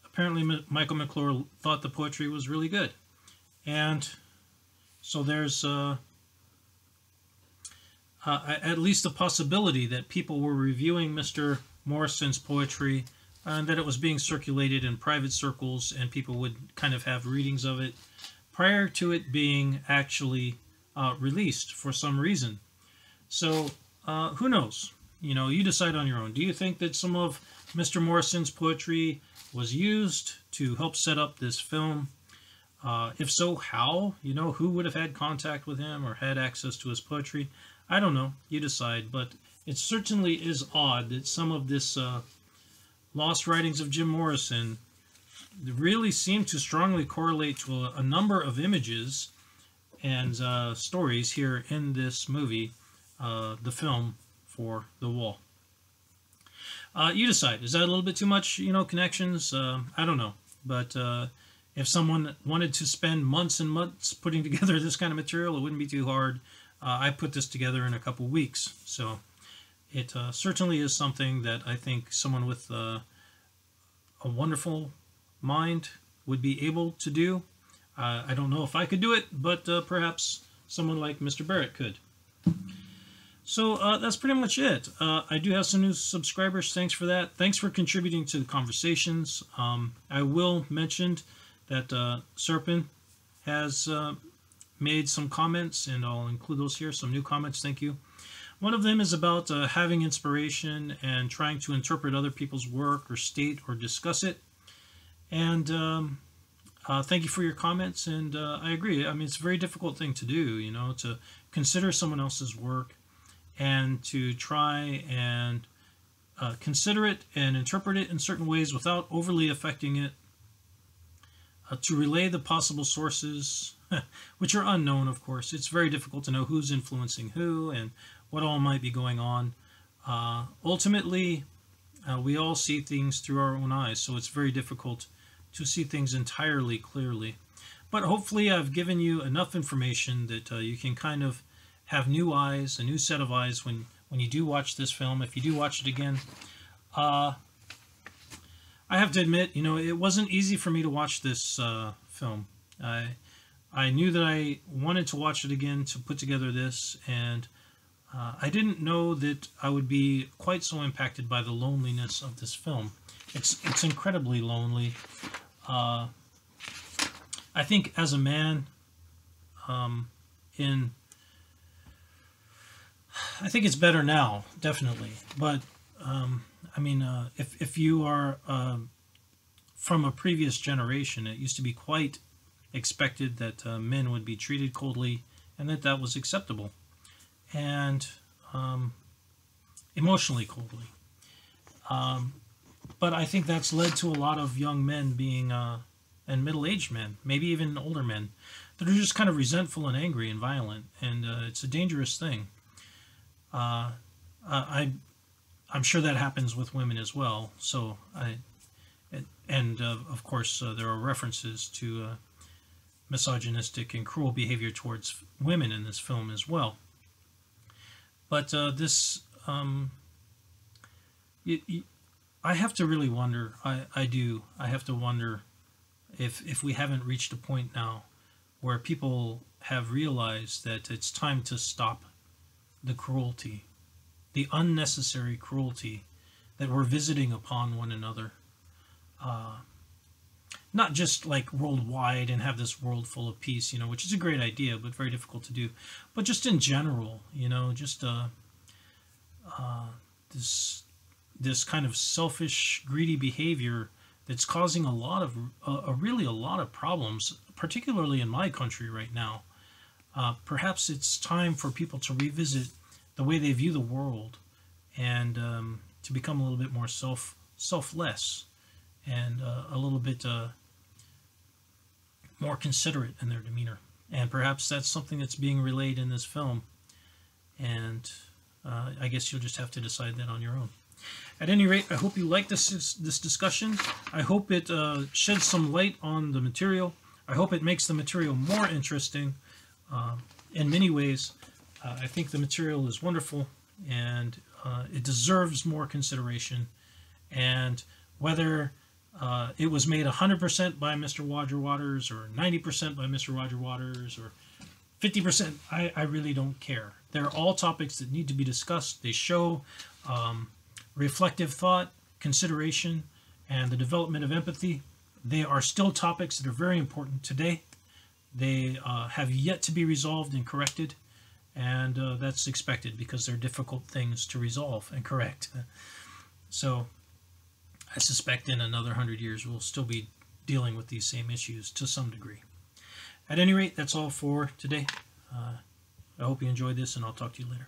Speaker 1: apparently Michael McClure thought the poetry was really good. And so there's at least a possibility that people were reviewing Mr. Morrison's poetry and that it was being circulated in private circles and people would kind of have readings of it prior to it being actually released for some reason. So who knows? You know, you decide on your own. Do you think that some of Mr. Morrison's poetry was used to help set up this film? If so, how? You know, who would have had contact with him or had access to his poetry? I don't know. You decide. But it certainly is odd that some of this lost writings of Jim Morrison really seem to strongly correlate to a number of images and stories here in this movie, the film for The Wall. You decide. Is that a little bit too much, you know, connections? I don't know. But if someone wanted to spend months and months putting together this kind of material, it wouldn't be too hard. I put this together in a couple weeks. So it certainly is something that I think someone with a wonderful mind would be able to do. I don't know if I could do it, but perhaps someone like Mr. Barrett could. So that's pretty much it. I do have some new subscribers. Thanks for that. Thanks for contributing to the conversations. I will mention that Serpent has made some comments, and I'll include those here, some new comments. Thank you. One of them is about having inspiration and trying to interpret other people's work or state or discuss it. And thank you for your comments, and I agree. I mean, it's a very difficult thing to do, you know, to consider someone else's work and to try and consider it and interpret it in certain ways without overly affecting it, to relay the possible sources, which are unknown, of course. It's very difficult to know who's influencing who and what all might be going on. Ultimately, we all see things through our own eyes, so it's very difficult to see things entirely clearly. But hopefully I've given you enough information that you can kind of have new eyes, a new set of eyes when you do watch this film, if you do watch it again. I have to admit, you know, it wasn't easy for me to watch this film. I knew that I wanted to watch it again to put together this, and I didn't know that I would be quite so impacted by the loneliness of this film. It's incredibly lonely. I think as a man, I think it's better now, definitely. But I mean, if you are from a previous generation, it used to be quite expected that men would be treated coldly, and that was acceptable, and emotionally coldly. But I think that's led to a lot of young men being, and middle-aged men, maybe even older men, that are just kind of resentful and angry and violent, and it's a dangerous thing. I'm sure that happens with women as well. So of course, there are references to misogynistic and cruel behavior towards women in this film as well. But this, I have to really wonder. I have to wonder if we haven't reached a point now where people have realized that it's time to stop the cruelty, the unnecessary cruelty that we're visiting upon one another. Not just like worldwide and have this world full of peace, you know, which is a great idea, but very difficult to do. But just in general, you know, just this kind of selfish, greedy behavior that's causing a lot of, really a lot of problems, particularly in my country right now. Perhaps it's time for people to revisit the way they view the world, and to become a little bit more selfless, and a little bit more considerate in their demeanor. And perhaps that's something that's being relayed in this film. And I guess you'll just have to decide that on your own. At any rate, I hope you like this discussion. I hope it sheds some light on the material. I hope it makes the material more interesting. In many ways, I think the material is wonderful, and it deserves more consideration. And whether it was made 100% by Mr. Roger Waters, or 90% by Mr. Roger Waters, or 50%, I really don't care. They're all topics that need to be discussed. They show reflective thought, consideration, and the development of empathy. They are still topics that are very important today. They have yet to be resolved and corrected, and that's expected because they're difficult things to resolve and correct. So I suspect in another 100 years we'll still be dealing with these same issues to some degree. At any rate, that's all for today. I hope you enjoyed this, and I'll talk to you later.